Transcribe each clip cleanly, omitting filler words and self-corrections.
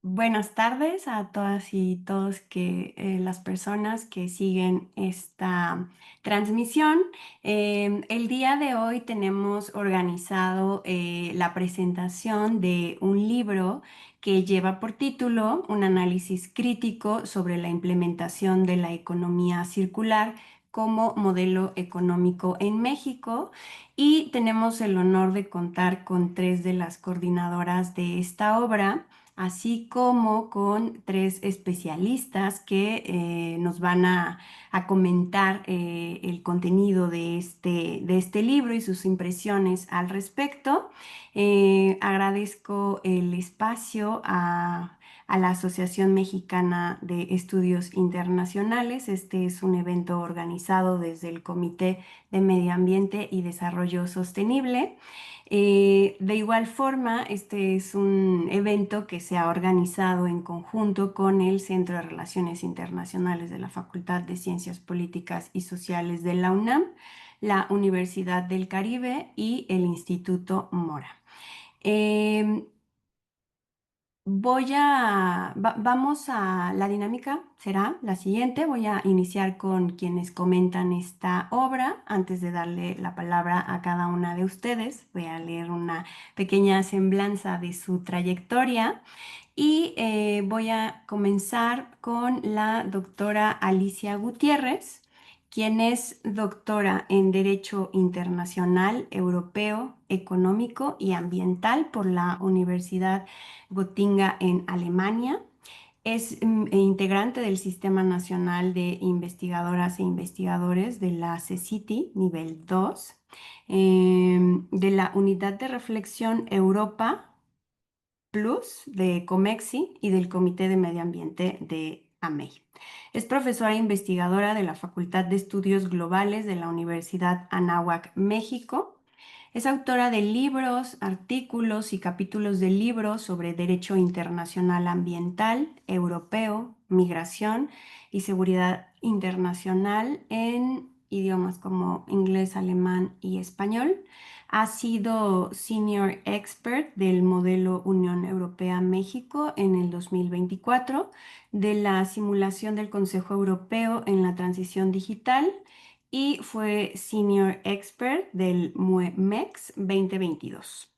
Buenas tardes a todas y todos las personas que siguen esta transmisión. El día de hoy tenemos organizado la presentación de un libro que lleva por título Un análisis crítico sobre la implementación de la economía circular como modelo económico en México, y tenemos el honor de contar con tres de las coordinadoras de esta obra, así como con tres especialistas que nos van a comentar el contenido de este libro y sus impresiones al respecto. Agradezco el espacio a la Asociación Mexicana de Estudios Internacionales. Este es un evento organizado desde el Comité de Medio Ambiente y Desarrollo Sostenible. De igual forma, este es un evento que se ha organizado en conjunto con el Centro de Relaciones Internacionales de la Facultad de Ciencias Políticas y Sociales de la UNAM, la Universidad del Caribe y el Instituto Mora. Em, Vamos a la dinámica, será la siguiente. Voy a iniciar con quienes comentan esta obra. Antes de darle la palabra a cada una de ustedes, voy a leer una pequeña semblanza de su trayectoria y voy a comenzar con la doctora Alicia Gutiérrez, quien es doctora en Derecho Internacional, Europeo, Económico y Ambiental por la Universidad Gotinga en Alemania. Es integrante del Sistema Nacional de Investigadoras e Investigadores de la CECITI nivel 2, de la Unidad de Reflexión Europa Plus de COMEXI y del Comité de Medio Ambiente de AMEI. Es profesora e investigadora de la Facultad de Estudios Globales de la Universidad Anáhuac, México. Es autora de libros, artículos y capítulos de libros sobre derecho internacional ambiental, europeo, migración y seguridad internacional en idiomas como inglés, alemán y español. Ha sido Senior Expert del modelo Unión Europea-México en el 2024, de la simulación del Consejo Europeo en la transición digital, y fue Senior Expert del MUEMEX 2022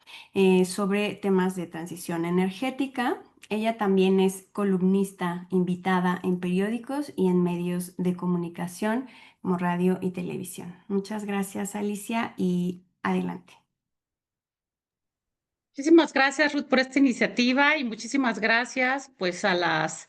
sobre temas de transición energética. Ella también es columnista invitada en periódicos y en medios de comunicación como radio y televisión. Muchas gracias, Alicia, y adelante. Muchísimas gracias, Ruth, por esta iniciativa y muchísimas gracias, pues, a las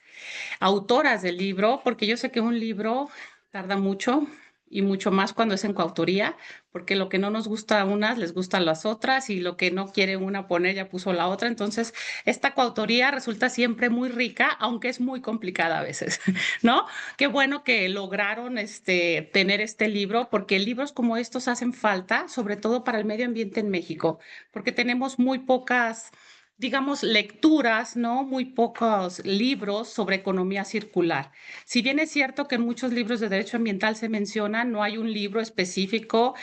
autoras del libro, porque yo sé que un libro tarda mucho y mucho más cuando es en coautoría, porque lo que no nos gusta a unas les gusta a las otras y lo que no quiere una poner ya puso la otra. Entonces, esta coautoría resulta siempre muy rica, aunque es muy complicada a veces, ¿no? Qué bueno que lograron tener este libro, porque libros como estos hacen falta, sobre todo para el medio ambiente en México, porque tenemos muy pocas, digamos, lecturas, ¿no? Muy pocos libros sobre economía circular. Si bien es cierto que en muchos libros de derecho ambiental se menciona, no hay un libro específico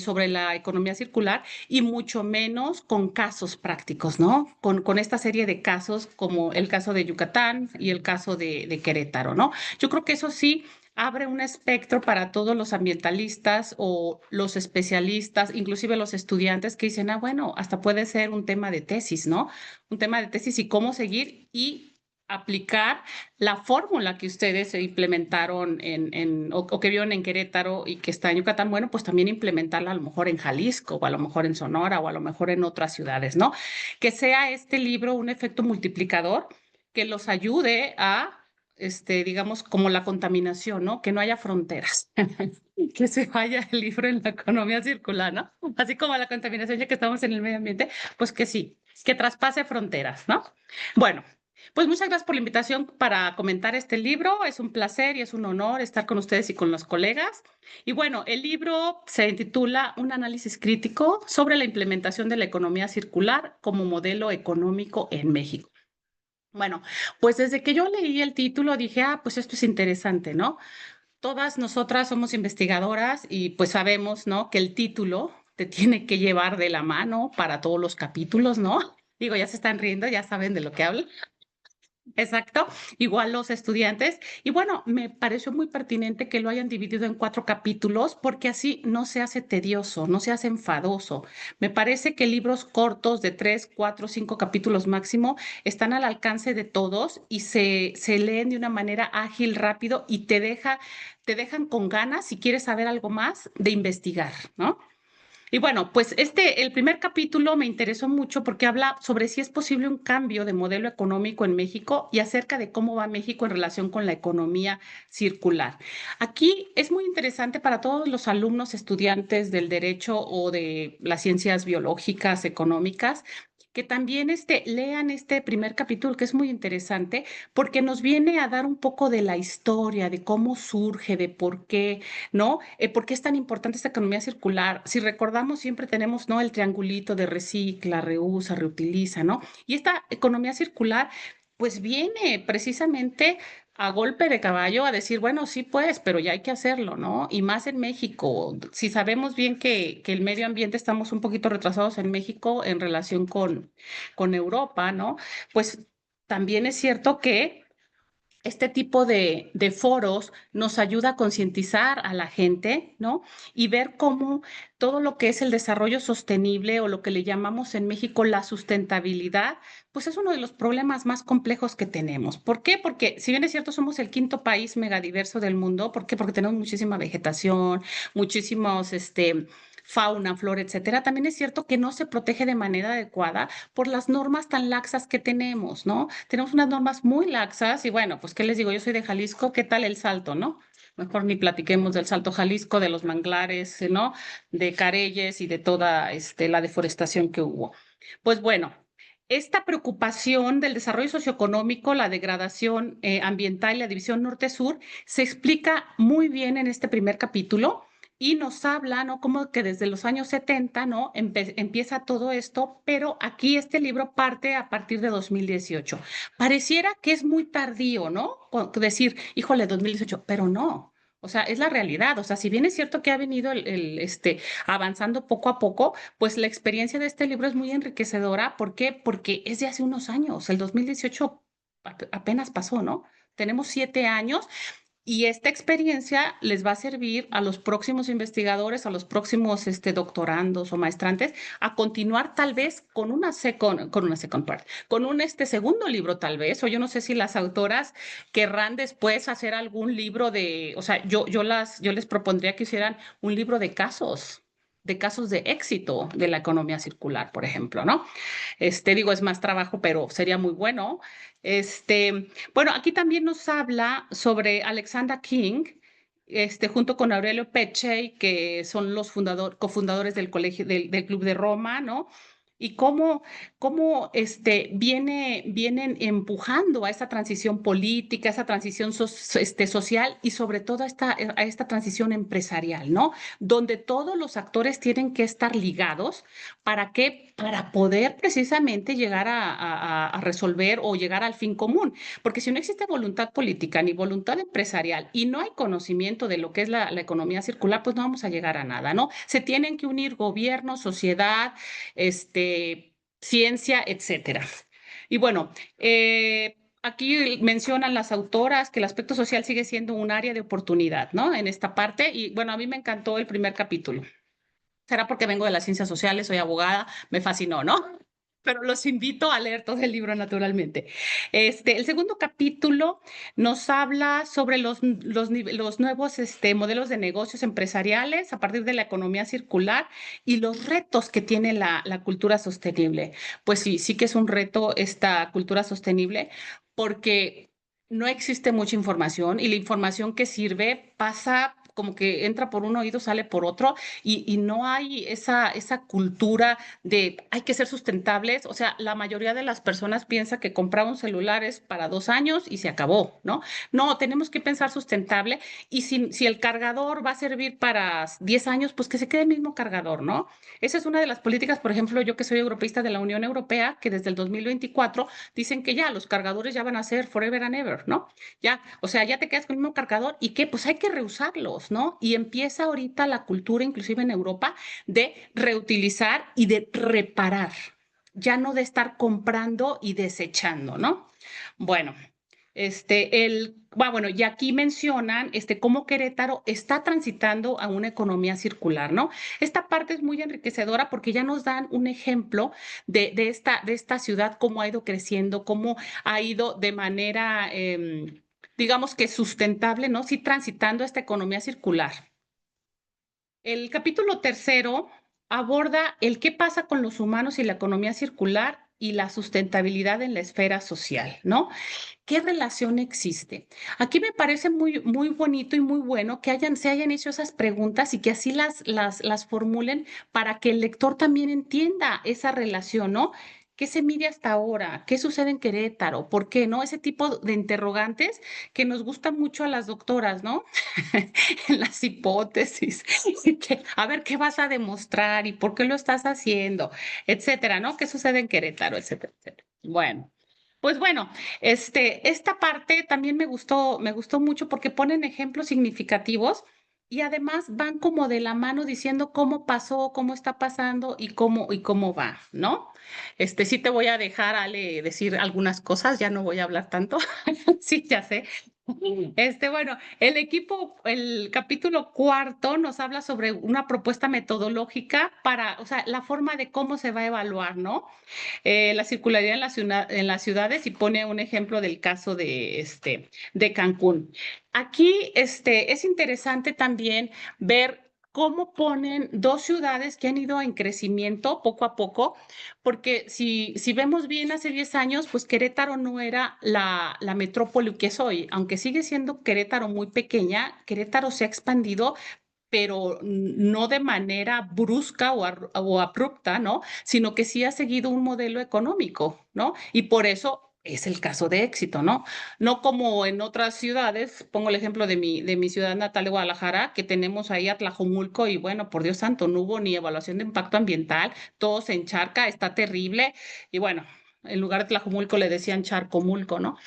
sobre la economía circular y mucho menos con casos prácticos, ¿no? Con esta serie de casos como el caso de Yucatán y el caso de Querétaro, ¿no? Yo creo que eso sí abre un espectro para todos los ambientalistas o los especialistas, inclusive los estudiantes que dicen, bueno, hasta puede ser un tema de tesis, ¿no? Un tema de tesis y cómo seguir y aplicar la fórmula que ustedes implementaron o que vieron en Querétaro y que está en Yucatán, bueno, pues también implementarla a lo mejor en Jalisco o a lo mejor en Sonora o a lo mejor en otras ciudades, ¿no? Que sea este libro un efecto multiplicador que los ayude a digamos, como la contaminación, ¿no? Que no haya fronteras, que se vaya el libro en la economía circular, ¿no? Así como la contaminación, ya que estamos en el medio ambiente, pues que sí, que traspase fronteras, ¿no? Bueno, pues muchas gracias por la invitación para comentar este libro. Es un placer y es un honor estar con ustedes y con los colegas. Y bueno, el libro se titula Un análisis crítico sobre la implementación de la economía circular como modelo económico en México. Bueno, pues desde que yo leí el título dije, pues esto es interesante, ¿no? Todas nosotras somos investigadoras y pues sabemos, ¿no? Que el título te tiene que llevar de la mano para todos los capítulos, ¿no? Digo, ya se están riendo, ya saben de lo que hablo. Exacto, igual los estudiantes. Y bueno, me pareció muy pertinente que lo hayan dividido en 4 capítulos porque así no se hace tedioso, no se hace enfadoso. Me parece que libros cortos de 3, 4, 5 capítulos máximo están al alcance de todos y se leen de una manera ágil, rápido y te dejan con ganas, si quieres saber algo más, de investigar, ¿no? Y bueno, pues el primer capítulo me interesó mucho porque habla sobre si es posible un cambio de modelo económico en México y acerca de cómo va México en relación con la economía circular. Aquí es muy interesante para todos los alumnos, estudiantes del derecho o de las ciencias biológicas, económicas, que también lean este primer capítulo que es muy interesante porque nos viene a dar un poco de la historia, de cómo surge, de por qué. ¿No? ¿Por qué es tan importante esta economía circular? Si recordamos, siempre tenemos, ¿no? El triangulito de recicla, reusa, reutiliza, ¿no? Y esta economía circular, pues viene precisamente a golpe de caballo a decir, bueno, sí, pues, pero ya hay que hacerlo, ¿no? Y más en México. Si sabemos bien que el medio ambiente estamos un poquito retrasados en México en relación con Europa, ¿no? Pues también es cierto que este tipo de foros nos ayuda a concientizar a la gente, ¿no? Y ver cómo todo lo que es el desarrollo sostenible o lo que le llamamos en México la sustentabilidad, pues es uno de los problemas más complejos que tenemos. ¿Por qué? Porque si bien es cierto, somos el quinto país megadiverso del mundo. ¿Por qué? Porque tenemos muchísima vegetación, muchísimos, fauna, flora, etcétera. También es cierto que no se protege de manera adecuada por las normas tan laxas que tenemos, ¿no? Tenemos unas normas muy laxas y bueno, pues, ¿qué les digo? Yo soy de Jalisco, ¿qué tal el Salto, no? Mejor ni platiquemos del Salto Jalisco, de los manglares, ¿no? De Careyes y de toda la deforestación que hubo. Pues bueno, esta preocupación del desarrollo socioeconómico, la degradación ambiental y la división norte-sur se explica muy bien en este primer capítulo y nos habla, ¿no? Como que desde los años 70, ¿no? Empieza todo esto, pero aquí este libro parte a partir de 2018. Pareciera que es muy tardío, ¿no? Decir, híjole, 2018, pero no. O sea, es la realidad. O sea, si bien es cierto que ha venido avanzando poco a poco, pues la experiencia de este libro es muy enriquecedora. ¿Por qué? Porque es de hace unos años. El 2018 apenas pasó, ¿no? Tenemos 7 años y esta experiencia les va a servir a los próximos investigadores, a los próximos doctorandos o maestrantes, a continuar tal vez con una second part, con un segundo libro tal vez, o yo no sé si las autoras querrán después hacer algún libro o sea, yo les propondría que hicieran un libro de casos de éxito de la economía circular, por ejemplo, ¿no? Digo, es más trabajo, pero sería muy bueno. Bueno, aquí también nos habla sobre Alexandra King, junto con Aurelio Peccei, que son los cofundadores del colegio, del Club de Roma, ¿no? Y cómo vienen empujando a esta transición política, a esa transición social y sobre todo a esta transición empresarial, ¿no? Donde todos los actores tienen que estar ligados. ¿Para qué? Para poder precisamente llegar a resolver o llegar al fin común. Porque si no existe voluntad política ni voluntad empresarial y no hay conocimiento de lo que es la economía circular, pues no vamos a llegar a nada, ¿no? Se tienen que unir gobierno, sociedad, ciencia, etcétera. Y bueno, aquí mencionan las autoras que el aspecto social sigue siendo un área de oportunidad, ¿no? En esta parte. Y bueno, a mí me encantó el primer capítulo. Será porque vengo de las ciencias sociales, soy abogada, me fascinó, ¿no? Pero los invito a leer todo el libro naturalmente. El segundo capítulo nos habla sobre los nuevos modelos de negocios empresariales a partir de la economía circular y los retos que tiene la cultura sostenible. Pues sí, sí que es un reto esta cultura sostenible porque no existe mucha información y la información que sirve pasa como que entra por un oído, sale por otro, y no hay esa cultura de hay que ser sustentables. O sea, la mayoría de las personas piensa que comprar un celular es para 2 años y se acabó, ¿no? No, tenemos que pensar sustentable y si el cargador va a servir para 10 años, pues que se quede el mismo cargador, ¿no? Esa es una de las políticas, por ejemplo, yo que soy europeísta de la Unión Europea, que desde el 2024 dicen que ya los cargadores ya van a ser forever and ever, ¿no? Ya, o sea, ya te quedas con el mismo cargador y que pues hay que reusarlos, ¿no? Y empieza ahorita la cultura, inclusive en Europa, de reutilizar y de reparar. ya no de estar comprando y desechando, ¿no? Bueno, bueno, y aquí mencionan cómo Querétaro está transitando a una economía circular, ¿no? Esta parte es muy enriquecedora porque ya nos dan un ejemplo de esta ciudad, cómo ha ido creciendo, cómo ha ido de manera, digamos que sustentable, ¿no? Sí, transitando esta economía circular. El capítulo tercero aborda el qué pasa con los humanos y la economía circular y la sustentabilidad en la esfera social, ¿no? ¿Qué relación existe? Aquí me parece muy, muy bonito y muy bueno que se hayan hecho esas preguntas y que así las formulen para que el lector también entienda esa relación, ¿no? ¿Qué se mide hasta ahora? ¿Qué sucede en Querétaro? ¿Por qué no? Ese tipo de interrogantes que nos gustan mucho a las doctoras, ¿no? En las hipótesis, y a ver qué vas a demostrar y por qué lo estás haciendo, etcétera, ¿no? ¿Qué sucede en Querétaro, etcétera, etcétera? Bueno, pues bueno, esta parte también me gustó mucho porque ponen ejemplos significativos y además van como de la mano diciendo cómo pasó, cómo está pasando y cómo va, ¿no? Sí te voy a dejar, Ale, decir algunas cosas, ya no voy a hablar tanto. Sí, ya sé. Bueno, el capítulo cuarto nos habla sobre una propuesta metodológica para, o sea, la forma de cómo se va a evaluar, ¿no? La circularidad en las ciudades y pone un ejemplo del caso de Cancún. Aquí, es interesante también ver cómo ponen dos ciudades que han ido en crecimiento poco a poco, porque si vemos bien hace 10 años, pues Querétaro no era la metrópoli que es hoy, aunque sigue siendo Querétaro muy pequeña, Querétaro se ha expandido pero no de manera brusca o abrupta, ¿no? Sino que sí ha seguido un modelo económico, ¿no? Y por eso es el caso de éxito, ¿no? No como en otras ciudades, pongo el ejemplo de mi ciudad natal de Guadalajara, que tenemos ahí a Tlajomulco y bueno, por Dios santo, no hubo ni evaluación de impacto ambiental, todo se encharca, está terrible y bueno, en lugar de Tlajomulco le decían Charcomulco, ¿no?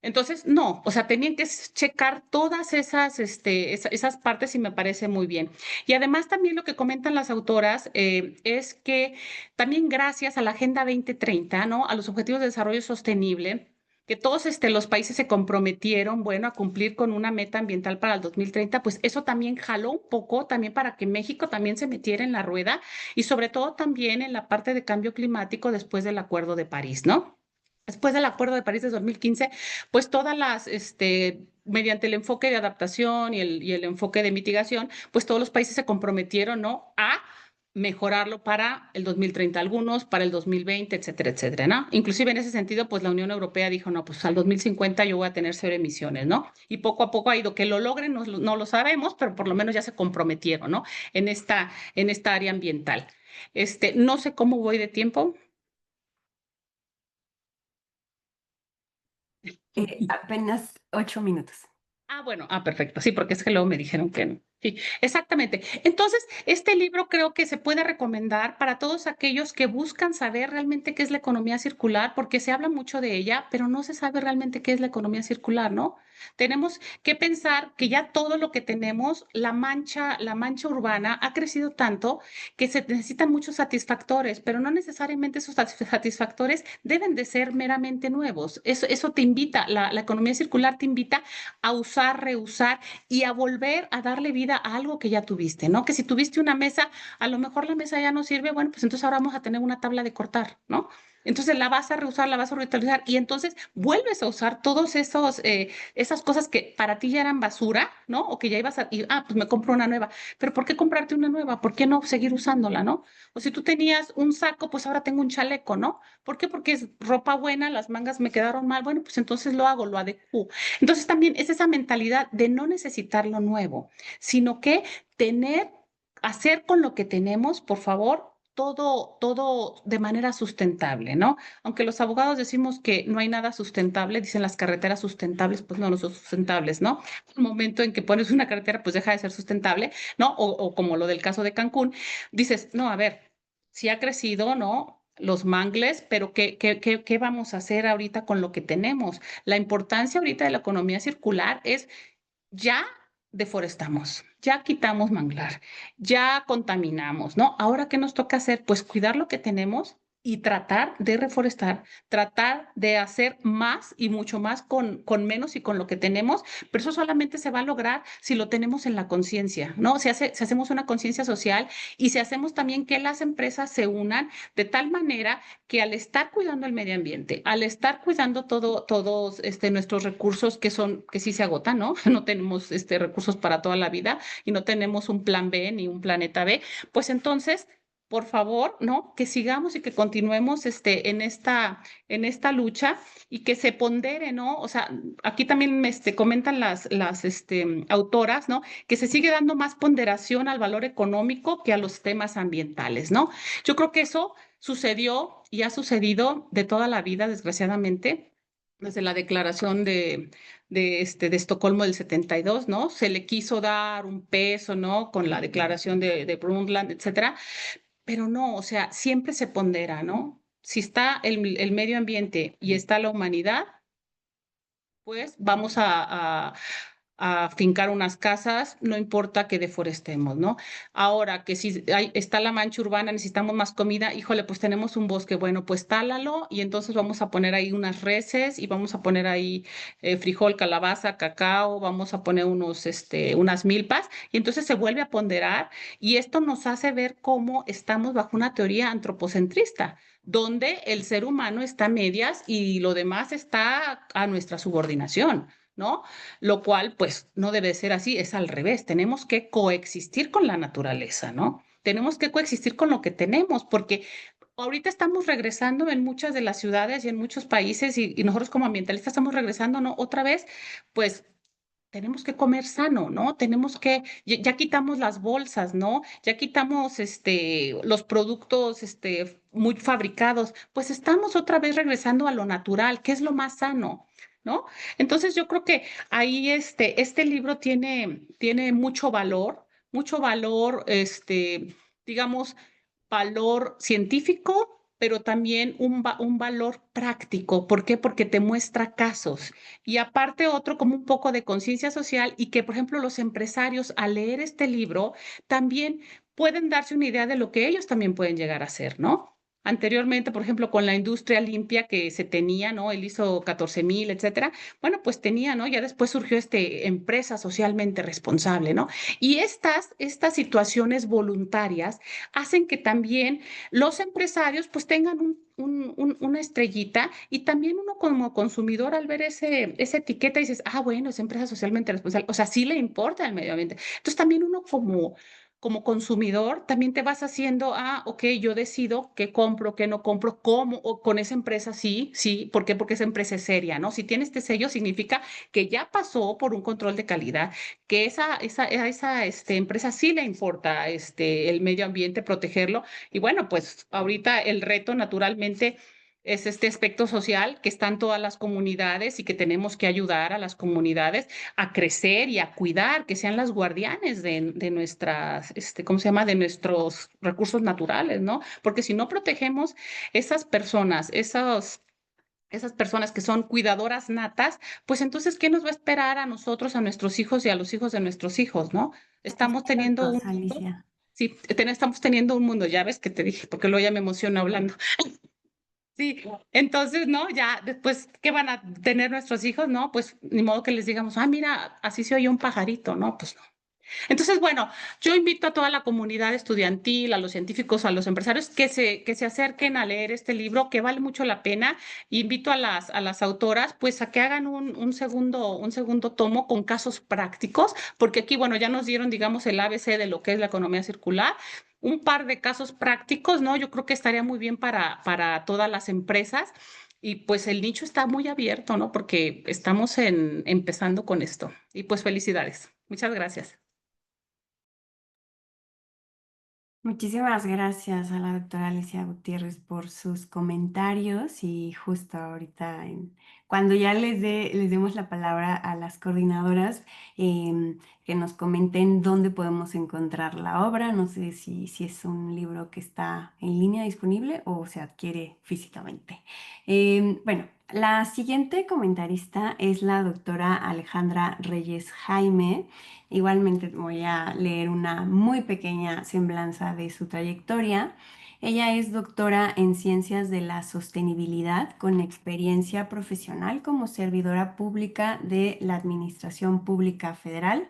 Entonces, no, o sea, tenían que checar todas esas partes y me parece muy bien. Y además también lo que comentan las autoras es que también gracias a la Agenda 2030, ¿no? A los Objetivos de Desarrollo Sostenible, que todos los países se comprometieron, bueno, a cumplir con una meta ambiental para el 2030, pues eso también jaló un poco también para que México también se metiera en la rueda y sobre todo también en la parte de cambio climático después del Acuerdo de París, ¿no? Después del Acuerdo de París de 2015, pues mediante el enfoque de adaptación y el enfoque de mitigación, pues todos los países se comprometieron, ¿no? A mejorarlo para el 2030, algunos para el 2020, etcétera, etcétera, ¿no? Inclusive en ese sentido, pues la Unión Europea dijo, no, pues al 2050 yo voy a tener cero emisiones, ¿no? Y poco a poco ha ido, que lo logren, no lo sabemos, pero por lo menos ya se comprometieron, ¿no? En esta área ambiental. No sé cómo voy de tiempo. Apenas 8 minutos. Bueno, perfecto. Sí, porque es que luego me dijeron que no. Sí, exactamente. Entonces, este libro creo que se puede recomendar para todos aquellos que buscan saber realmente qué es la economía circular, porque se habla mucho de ella, pero no se sabe realmente qué es la economía circular, ¿no? Tenemos que pensar que ya todo lo que tenemos, la mancha urbana ha crecido tanto que se necesitan muchos satisfactores, pero no necesariamente esos satisfactores deben de ser meramente nuevos. Eso te invita, la economía circular te invita a usar, reusar y a volver a darle vida a algo que ya tuviste, ¿no? Que si tuviste una mesa, a lo mejor la mesa ya no sirve, bueno, pues entonces ahora vamos a tener una tabla de cortar, ¿no? Entonces la vas a reusar, la vas a reutilizar y entonces vuelves a usar todos esas cosas que para ti ya eran basura, ¿no? O que ya ibas pues me compro una nueva. Pero ¿por qué comprarte una nueva? ¿Por qué no seguir usándola, ¿no? O si tú tenías un saco, pues ahora tengo un chaleco, ¿no? ¿Por qué? Porque es ropa buena, las mangas me quedaron mal, bueno, pues entonces lo hago, lo adecuo. Entonces también es esa mentalidad de no necesitar lo nuevo, sino que hacer con lo que tenemos, por favor, todo de manera sustentable, ¿no? Aunque los abogados decimos que no hay nada sustentable, dicen las carreteras sustentables, pues no son sustentables, ¿no? El momento en que pones una carretera, pues deja de ser sustentable, ¿no? O como lo del caso de Cancún, dices, no, a ver, sí ha crecido, ¿no? Los mangles, pero ¿qué vamos a hacer ahorita con lo que tenemos? La importancia ahorita de la economía circular es ya deforestamos, ya quitamos manglar, ya contaminamos, ¿no? Ahora, ¿qué nos toca hacer? Pues cuidar lo que tenemos y tratar de reforestar, tratar de hacer más y mucho más con menos y con lo que tenemos, pero eso solamente se va a lograr si lo tenemos en la conciencia, ¿no? Si hacemos una conciencia social y si hacemos también que las empresas se unan de tal manera que al estar cuidando el medio ambiente, al estar cuidando todos nuestros recursos que sí se agotan, ¿no? No tenemos recursos para toda la vida y no tenemos un plan B ni un planeta B, pues entonces por favor, ¿no? Que sigamos y que continuemos en esta lucha y que se pondere, ¿no? O sea, aquí también me comentan las autoras, ¿no? Que se sigue dando más ponderación al valor económico que a los temas ambientales, ¿no? Yo creo que eso sucedió y ha sucedido de toda la vida, desgraciadamente. Desde la declaración de Estocolmo del 72, ¿no? Se le quiso dar un peso, ¿no? Con la declaración de Brundtland, etcétera, pero no, o sea, siempre se pondera, ¿no? Si está el medio ambiente y está la humanidad, pues vamos a fincar unas casas, no importa que deforestemos, ¿no? Ahora que si está la mancha urbana, necesitamos más comida, híjole, pues tenemos un bosque, bueno, pues tálalo y entonces vamos a poner ahí unas reses y vamos a poner ahí frijol, calabaza, cacao, vamos a poner unas milpas y entonces se vuelve a ponderar y esto nos hace ver cómo estamos bajo una teoría antropocentrista donde el ser humano está a medias y lo demás está a nuestra subordinación, ¿no? Lo cual, pues, no debe ser así, es al revés. Tenemos que coexistir con la naturaleza, ¿no? Tenemos que coexistir con lo que tenemos, porque ahorita estamos regresando en muchas de las ciudades y en muchos países y nosotros como ambientalistas estamos regresando, ¿no? Otra vez, pues tenemos que comer sano, ¿no? Ya quitamos las bolsas, ¿no? Ya quitamos los productos muy fabricados, pues estamos otra vez regresando a lo natural, que es lo más sano, ¿no? Entonces yo creo que ahí este libro tiene mucho valor, digamos, valor científico, pero también un valor práctico. ¿Por qué? Porque te muestra casos. Y aparte otro como un poco de conciencia social y que, por ejemplo, los empresarios al leer este libro también pueden darse una idea de lo que ellos también pueden llegar a hacer, ¿no? Anteriormente, por ejemplo, con la industria limpia que se tenía, ¿no? El ISO 14000, etcétera. Bueno, pues tenía, ¿no? Ya después surgió empresa socialmente responsable, ¿no? Y estas situaciones voluntarias hacen que también los empresarios pues tengan una estrellita y también uno como consumidor al ver esa etiqueta dices, ah, bueno, es empresa socialmente responsable, o sea, sí le importa el medio ambiente. Entonces también uno como consumidor también te vas haciendo, ah, ok, yo decido qué compro, qué no compro, cómo, o con esa empresa sí, sí, ¿por qué? Porque esa empresa es seria, ¿no? Si tiene este sello significa que ya pasó por un control de calidad, que a esa empresa sí le importa el medio ambiente, protegerlo y bueno, pues ahorita el reto naturalmente es este aspecto social que está en todas las comunidades y que tenemos que ayudar a las comunidades a crecer y a cuidar, que sean las guardianes de nuestras, ¿cómo se llama? De nuestros recursos naturales, ¿no? Porque si no protegemos esas personas, esas personas que son cuidadoras natas, pues entonces, ¿qué nos va a esperar a nosotros, a nuestros hijos y a los hijos de nuestros hijos, ¿no? Es Estamos teniendo cierto, un mundo. Alicia. Sí, estamos teniendo un mundo, ya ves que te dije, porque luego ya me emociono hablando. Sí, entonces, ¿no? Ya después, ¿qué van a tener nuestros hijos? No, pues ni modo que les digamos, ah, mira, así se oye un pajarito, ¿no? Pues no. Entonces, bueno, yo invito a toda la comunidad estudiantil, a los científicos, a los empresarios que se acerquen a leer este libro, que vale mucho la pena. Invito a las autoras, pues, a que hagan un segundo tomo con casos prácticos, porque aquí, bueno, ya nos dieron, digamos, el ABC de lo que es la economía circular. Un par de casos prácticos, ¿no? Yo creo que estaría muy bien para todas las empresas. Y pues el nicho está muy abierto, ¿no? Porque estamos empezando con esto. Y pues felicidades. Muchas gracias. Muchísimas gracias a la doctora Alicia Gutiérrez por sus comentarios y justo ahorita, cuando ya les demos la palabra a las coordinadoras, que nos comenten dónde podemos encontrar la obra. No sé si es un libro que está en línea disponible o se adquiere físicamente. Bueno, la siguiente comentarista es la doctora Alejandra Reyes Jaime. Igualmente voy a leer una muy pequeña semblanza de su trayectoria. Ella es doctora en Ciencias de la Sostenibilidad con experiencia profesional como servidora pública de la Administración Pública Federal.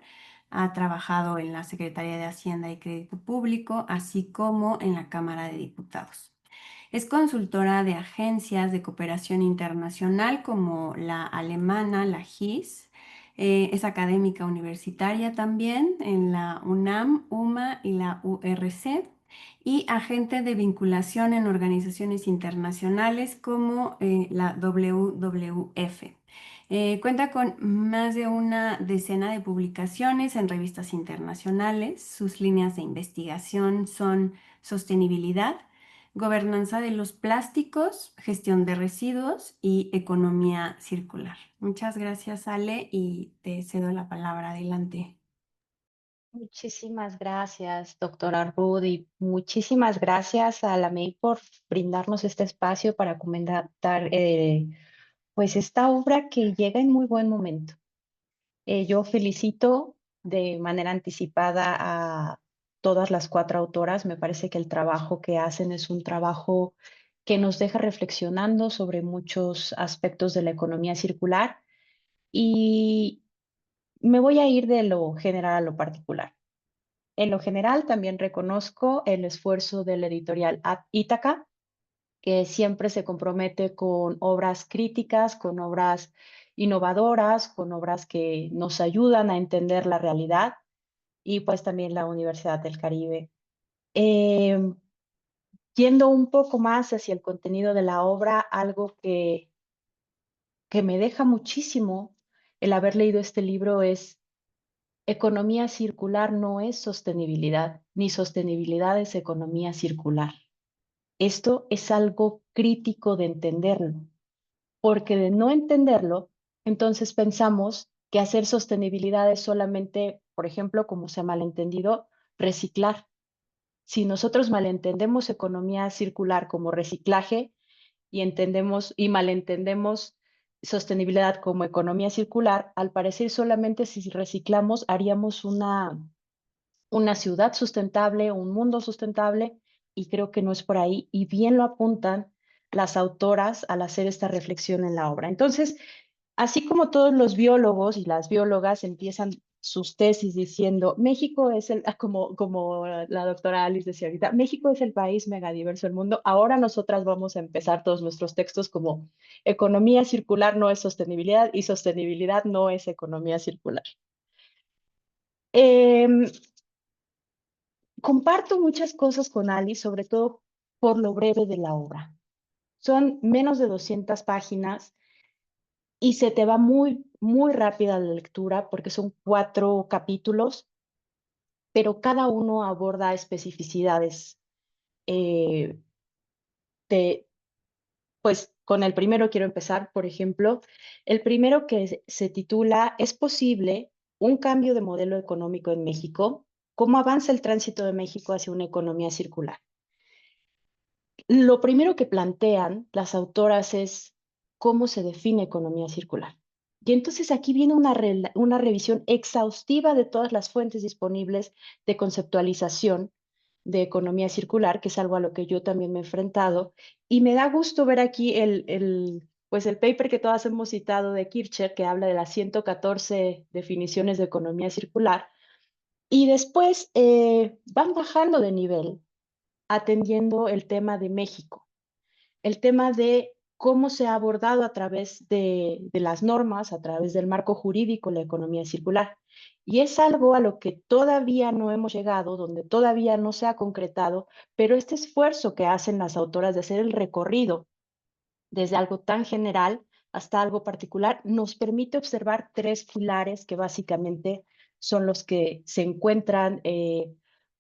Ha trabajado en la Secretaría de Hacienda y Crédito Público, así como en la Cámara de Diputados. Es consultora de agencias de cooperación internacional como la alemana, la GIS. Es académica universitaria también en la UNAM, UMA y la URC y agente de vinculación en organizaciones internacionales como la WWF. Cuenta con más de una decena de publicaciones en revistas internacionales. Sus líneas de investigación son sostenibilidad, gobernanza de los plásticos, gestión de residuos y economía circular. Muchas gracias, Ale, y te cedo la palabra. Adelante. Muchísimas gracias, doctora Ruth, y muchísimas gracias a la MEI por brindarnos este espacio para comentar pues esta obra que llega en muy buen momento. Yo felicito de manera anticipada a todas las cuatro autoras. Me parece que el trabajo que hacen es un trabajo que nos deja reflexionando sobre muchos aspectos de la economía circular y me voy a ir de lo general a lo particular. En lo general, también reconozco el esfuerzo del editorial Ítaca, que siempre se compromete con obras críticas, con obras innovadoras, con obras que nos ayudan a entender la realidad, y pues también la Universidad del Caribe. Eh, Yendo un poco más hacia el contenido de la obra, algo que me deja muchísimo el haber leído este libro es: economía circular no es sostenibilidad, ni sostenibilidad es economía circular. Esto es algo crítico de entenderlo, porque de no entenderlo, entonces pensamos que hacer sostenibilidad es solamente, por ejemplo, como se ha malentendido, reciclar. Si nosotros malentendemos economía circular como reciclaje y malentendemos sostenibilidad como economía circular, al parecer solamente si reciclamos haríamos una ciudad sustentable, un mundo sustentable, y creo que no es por ahí, y bien lo apuntan las autoras al hacer esta reflexión en la obra. Entonces, así como todos los biólogos y las biólogas empiezan sus tesis diciendo, México es como la doctora Alice decía ahorita, México es el país megadiverso del mundo, ahora nosotras vamos a empezar todos nuestros textos como economía circular no es sostenibilidad y sostenibilidad no es economía circular. Eh, Comparto muchas cosas con Alice, sobre todo por lo breve de la obra. Son menos de 200 páginas y se te va muy, muy rápida la lectura porque son 4 capítulos, pero cada uno aborda especificidades. Eh, de, pues con el primero quiero empezar, por ejemplo, el primero que se titula ¿Es posible un cambio de modelo económico en México? ¿Cómo avanza el tránsito de México hacia una economía circular? Lo primero que plantean las autoras es cómo se define economía circular. Y entonces aquí viene una revisión exhaustiva de todas las fuentes disponibles de conceptualización de economía circular, que es algo a lo que yo también me he enfrentado. Y me da gusto ver aquí pues el paper que todas hemos citado de Kircher, que habla de las 114 definiciones de economía circular. Y después van bajando de nivel atendiendo el tema de México, el tema de cómo se ha abordado a través de las normas, a través del marco jurídico, la economía circular. Y es algo a lo que todavía no hemos llegado, donde todavía no se ha concretado, pero este esfuerzo que hacen las autoras de hacer el recorrido desde algo tan general hasta algo particular, nos permite observar 3 pilares que básicamente son los que se encuentran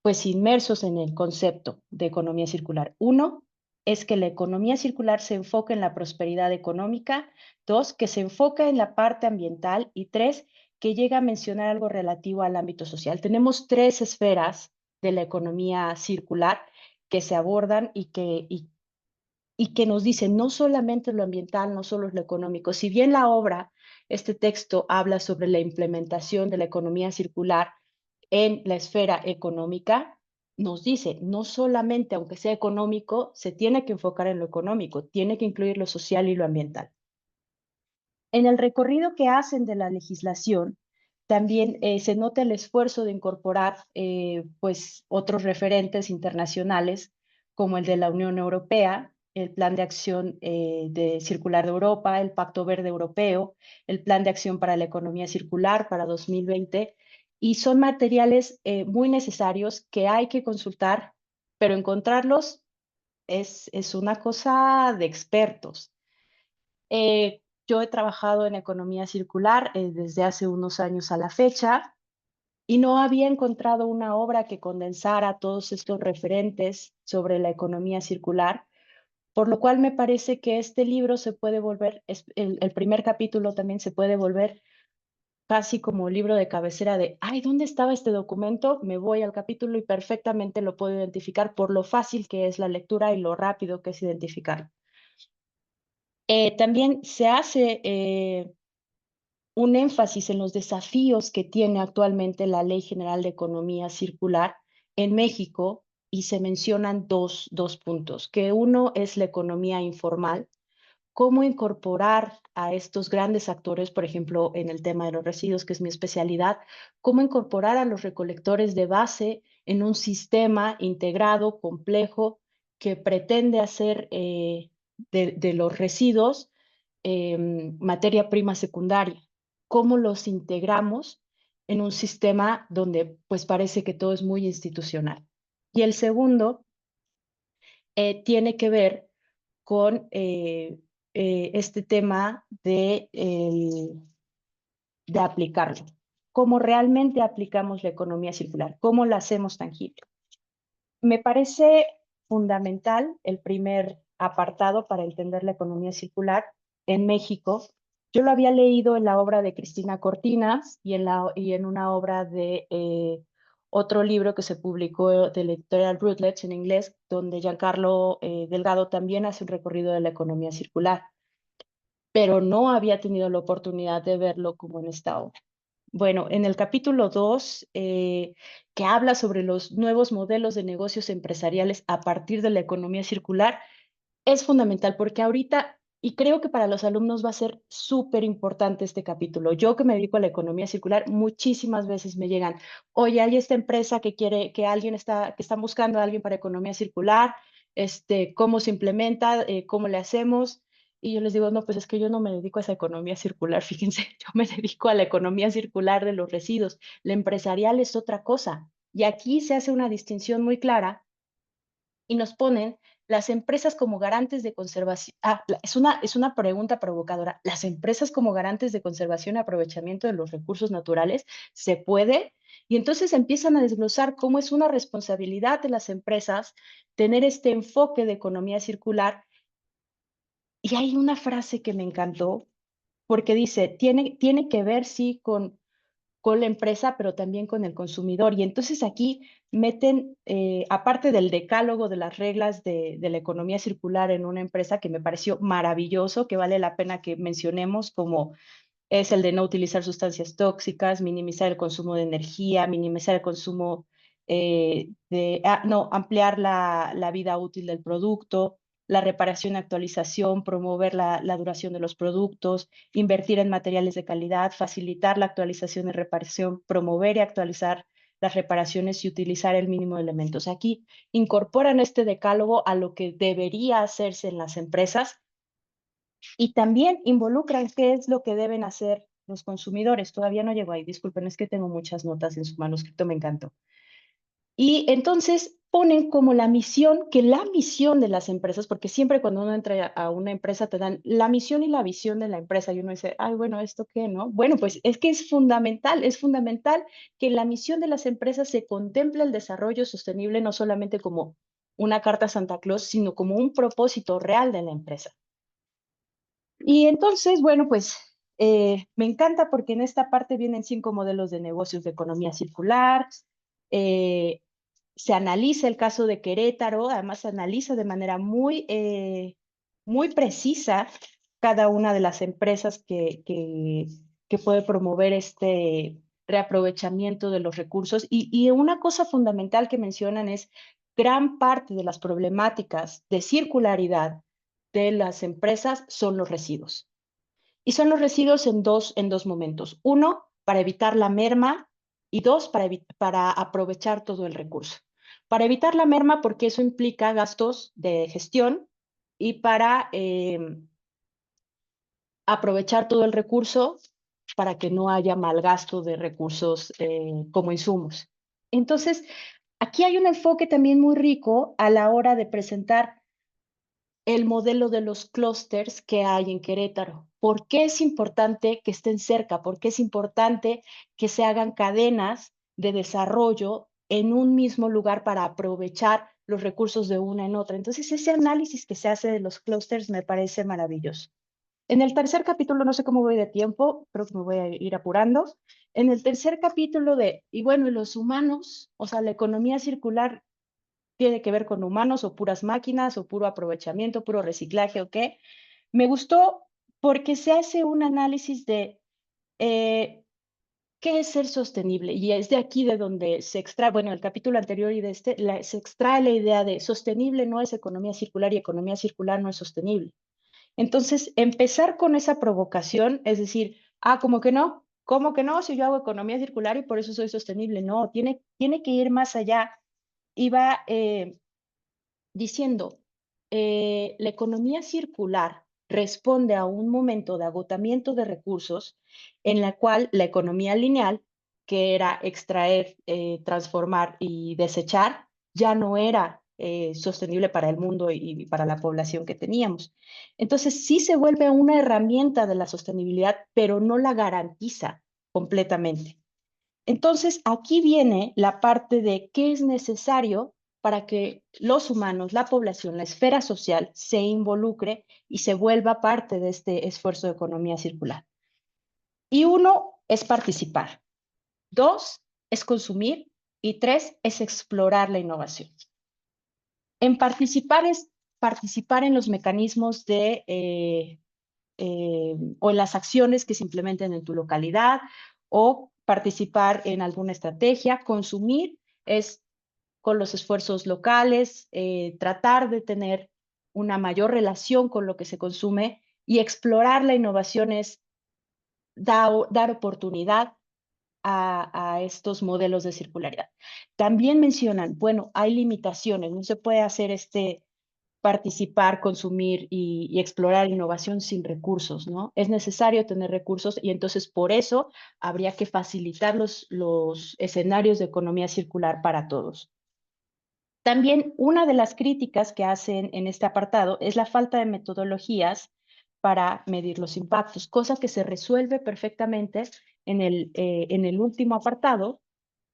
pues inmersos en el concepto de economía circular. Uno es que la economía circular se enfoca en la prosperidad económica. Dos, que se enfoca en la parte ambiental. Y tres, que llega a mencionar algo relativo al ámbito social. Tenemos 3 esferas de la economía circular que se abordan y que nos dice no solamente lo ambiental, no solo lo económico. Si bien la obra, este texto habla sobre la implementación de la economía circular en la esfera económica, nos dice, no solamente, aunque sea económico, se tiene que enfocar en lo económico, tiene que incluir lo social y lo ambiental. En el recorrido que hacen de la legislación, también se nota el esfuerzo de incorporar pues, otros referentes internacionales, como el de la Unión Europea, el Plan de Acción Circular de Europa, el Pacto Verde Europeo, el Plan de Acción para la Economía Circular para 2020, y son materiales muy necesarios que hay que consultar, pero encontrarlos es una cosa de expertos. Yo he trabajado en economía circular desde hace unos años a la fecha y no había encontrado una obra que condensara todos estos referentes sobre la economía circular, por lo cual me parece que este libro se puede volver, el primer capítulo también se puede volver casi como libro de cabecera de, ay, ¿dónde estaba este documento? Me voy al capítulo y perfectamente lo puedo identificar por lo fácil que es la lectura y lo rápido que es identificar. También se hace un énfasis en los desafíos que tiene actualmente la Ley General de Economía Circular en México y se mencionan dos puntos, que uno es la economía informal, cómo incorporar a estos grandes actores, por ejemplo, en el tema de los residuos, que es mi especialidad, cómo incorporar a los recolectores de base en un sistema integrado, complejo, que pretende hacer de los residuos materia prima secundaria, cómo los integramos en un sistema donde pues parece que todo es muy institucional. Y el segundo tiene que ver con este tema de aplicarlo. Cómo realmente aplicamos la economía circular, cómo la hacemos tangible. Me parece fundamental el primer apartado para entender la economía circular en México. Yo lo había leído en la obra de Cristina Cortinas y en una obra de otro libro que se publicó de la editorial Routledge en inglés, donde Giancarlo Delgado también hace un recorrido de la economía circular, pero no había tenido la oportunidad de verlo como en esta obra. Bueno, en el capítulo 2, que habla sobre los nuevos modelos de negocios empresariales a partir de la economía circular, es fundamental porque ahorita, y creo que para los alumnos va a ser súper importante este capítulo. Yo que me dedico a la economía circular, muchísimas veces me llegan, oye, hay esta empresa que quiere, que están buscando a alguien para economía circular, ¿cómo se implementa? ¿Cómo le hacemos? Y yo les digo, no, pues es que yo no me dedico a esa economía circular, fíjense, yo me dedico a la economía circular de los residuos. La empresarial es otra cosa. Y aquí se hace una distinción muy clara y nos ponen las empresas como garantes de conservación. Es una pregunta provocadora. ¿Las empresas como garantes de conservación y aprovechamiento de los recursos naturales se puede? Y entonces empiezan a desglosar cómo es una responsabilidad de las empresas tener este enfoque de economía circular. Y hay una frase que me encantó porque dice, tiene que ver, sí, con la empresa, pero también con el consumidor. Y entonces aquí meten, aparte del decálogo de las reglas de la economía circular en una empresa, que me pareció maravilloso, que vale la pena que mencionemos, como es el de no utilizar sustancias tóxicas, minimizar el consumo de energía, minimizar el consumo no, ampliar la vida útil del producto, la reparación y actualización, promover la duración de los productos, invertir en materiales de calidad, facilitar la actualización y reparación, promover y actualizar las reparaciones y utilizar el mínimo de elementos. Aquí incorporan este decálogo a lo que debería hacerse en las empresas y también involucran qué es lo que deben hacer los consumidores. Todavía no llego ahí, disculpen, es que tengo muchas notas en su manuscrito, me encantó. Y entonces ponen como la misión, que la misión de las empresas, porque siempre cuando uno entra a una empresa te dan la misión y la visión de la empresa y uno dice, ay, bueno, ¿esto qué, no? Bueno, pues es que es fundamental que en la misión de las empresas se contemple el desarrollo sostenible no solamente como una carta a Santa Claus, sino como un propósito real de la empresa. Y entonces, bueno, pues me encanta porque en esta parte vienen 5 modelos de negocios de economía circular, eh, se analiza el caso de Querétaro, además se analiza de manera muy precisa cada una de las empresas que puede promover reaprovechamiento de los recursos. Y una cosa fundamental que mencionan es gran parte de las problemáticas de circularidad de las empresas son los residuos. Y son los residuos en dos momentos. Uno, para evitar la merma, y dos, para aprovechar todo el recurso. Para evitar la merma, porque eso implica gastos de gestión, y para aprovechar todo el recurso para que no haya mal gasto de recursos como insumos. Entonces, aquí hay un enfoque también muy rico a la hora de presentar el modelo de los clústeres que hay en Querétaro. ¿Por qué es importante que estén cerca? ¿Por qué es importante que se hagan cadenas de desarrollo en un mismo lugar para aprovechar los recursos de una en otra? Entonces, ese análisis que se hace de los clústeres me parece maravilloso. En el tercer capítulo, no sé cómo voy de tiempo, creo que me voy a ir apurando. En el tercer capítulo y bueno, y los humanos, o sea, la economía circular tiene que ver con humanos o puras máquinas o puro aprovechamiento, puro reciclaje o qué. Me gustó porque se hace un análisis de qué es ser sostenible y es de aquí de donde se extrae, bueno, el capítulo anterior y de este, se extrae la idea de sostenible no es economía circular y economía circular no es sostenible. Entonces, empezar con esa provocación, es decir, ¿cómo que no? ¿Cómo que no? Si yo hago economía circular y por eso soy sostenible. No, tiene que ir más allá. Y va diciendo, la economía circular responde a un momento de agotamiento de recursos en la cual la economía lineal, que era extraer, transformar y desechar, ya no era sostenible para el mundo y para la población que teníamos. Entonces, sí se vuelve una herramienta de la sostenibilidad, pero no la garantiza completamente. Entonces, aquí viene la parte de qué es necesario para que los humanos, la población, la esfera social se involucre y se vuelva parte de este esfuerzo de economía circular. Y uno es participar, dos es consumir y tres es explorar la innovación. En participar es participar en los mecanismos o en las acciones que se implementen en tu localidad o participar en alguna estrategia. Consumir es con los esfuerzos locales, tratar de tener una mayor relación con lo que se consume y explorar la innovación es dar oportunidad a estos modelos de circularidad. También mencionan, bueno, hay limitaciones, no se puede hacer participar, consumir y explorar innovación sin recursos, ¿no? Es necesario tener recursos y entonces por eso habría que facilitar los escenarios de economía circular para todos. También una de las críticas que hacen en este apartado es la falta de metodologías para medir los impactos, cosa que se resuelve perfectamente en el último apartado,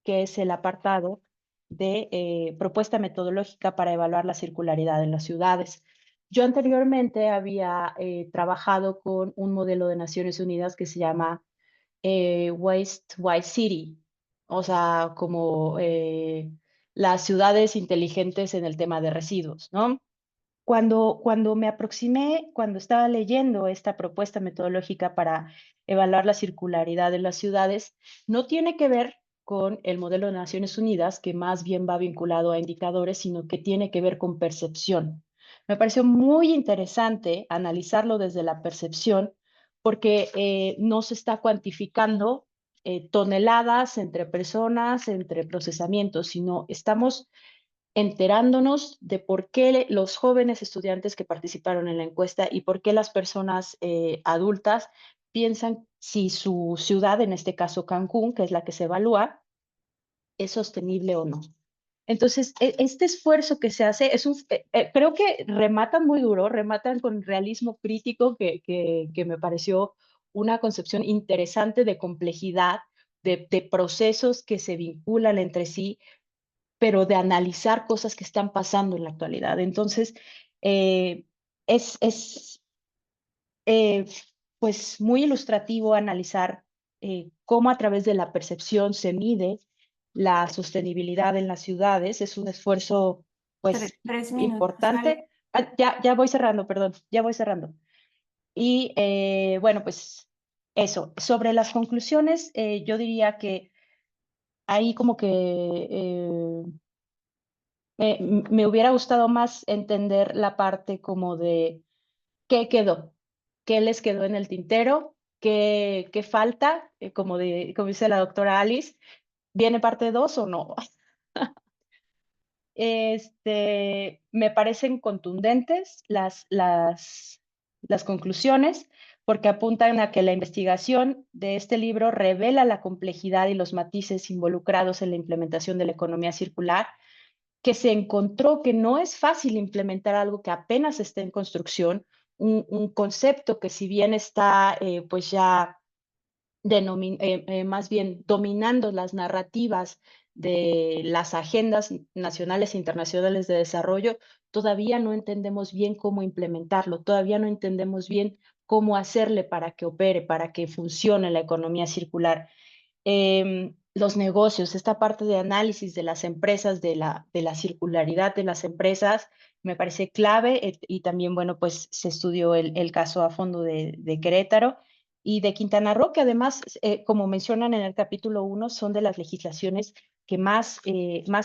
que es el apartado de propuesta metodológica para evaluar la circularidad en las ciudades. Yo anteriormente había trabajado con un modelo de Naciones Unidas que se llama Waste Wise City, o sea, como las ciudades inteligentes en el tema de residuos, ¿no? Cuando me aproximé, cuando estaba leyendo esta propuesta metodológica para evaluar la circularidad de las ciudades, no tiene que ver con el modelo de Naciones Unidas, que más bien va vinculado a indicadores, sino que tiene que ver con percepción. Me pareció muy interesante analizarlo desde la percepción, porque no se está cuantificando toneladas entre personas, entre procesamientos, sino estamos enterándonos de por qué los jóvenes estudiantes que participaron en la encuesta y por qué las personas adultas piensan si su ciudad, en este caso Cancún, que es la que se evalúa, es sostenible o no. Entonces, este esfuerzo que se hace creo que rematan muy duro, rematan con realismo crítico que me pareció una concepción interesante de complejidad, de procesos que se vinculan entre sí, pero de analizar cosas que están pasando en la actualidad. Entonces, eh, es eh, pues muy ilustrativo analizar cómo a través de la percepción se mide la sostenibilidad en las ciudades. Es un esfuerzo pues 3 minutos, Ale. importante. Ya voy cerrando, perdón, ya voy cerrando. Y bueno, pues eso, sobre las conclusiones, yo diría que ahí como que me hubiera gustado más entender la parte como de qué quedó, qué les quedó en el tintero, qué falta, como dice la doctora Alice, ¿viene parte 2 o no? Me parecen contundentes las conclusiones, porque apuntan a que la investigación de este libro revela la complejidad y los matices involucrados en la implementación de la economía circular, que se encontró que no es fácil implementar algo que apenas está en construcción, un concepto que si bien está pues ya más bien dominando las narrativas de las agendas nacionales e internacionales de desarrollo, todavía no entendemos bien cómo implementarlo, todavía no entendemos bien cómo hacerle para que opere, para que funcione la economía circular. Los negocios, esta parte de análisis de las empresas, de la circularidad de las empresas, me parece clave y también, bueno, pues se estudió el caso a fondo de Querétaro y de Quintana Roo, que además, como mencionan en el capítulo 1, son de las legislaciones que más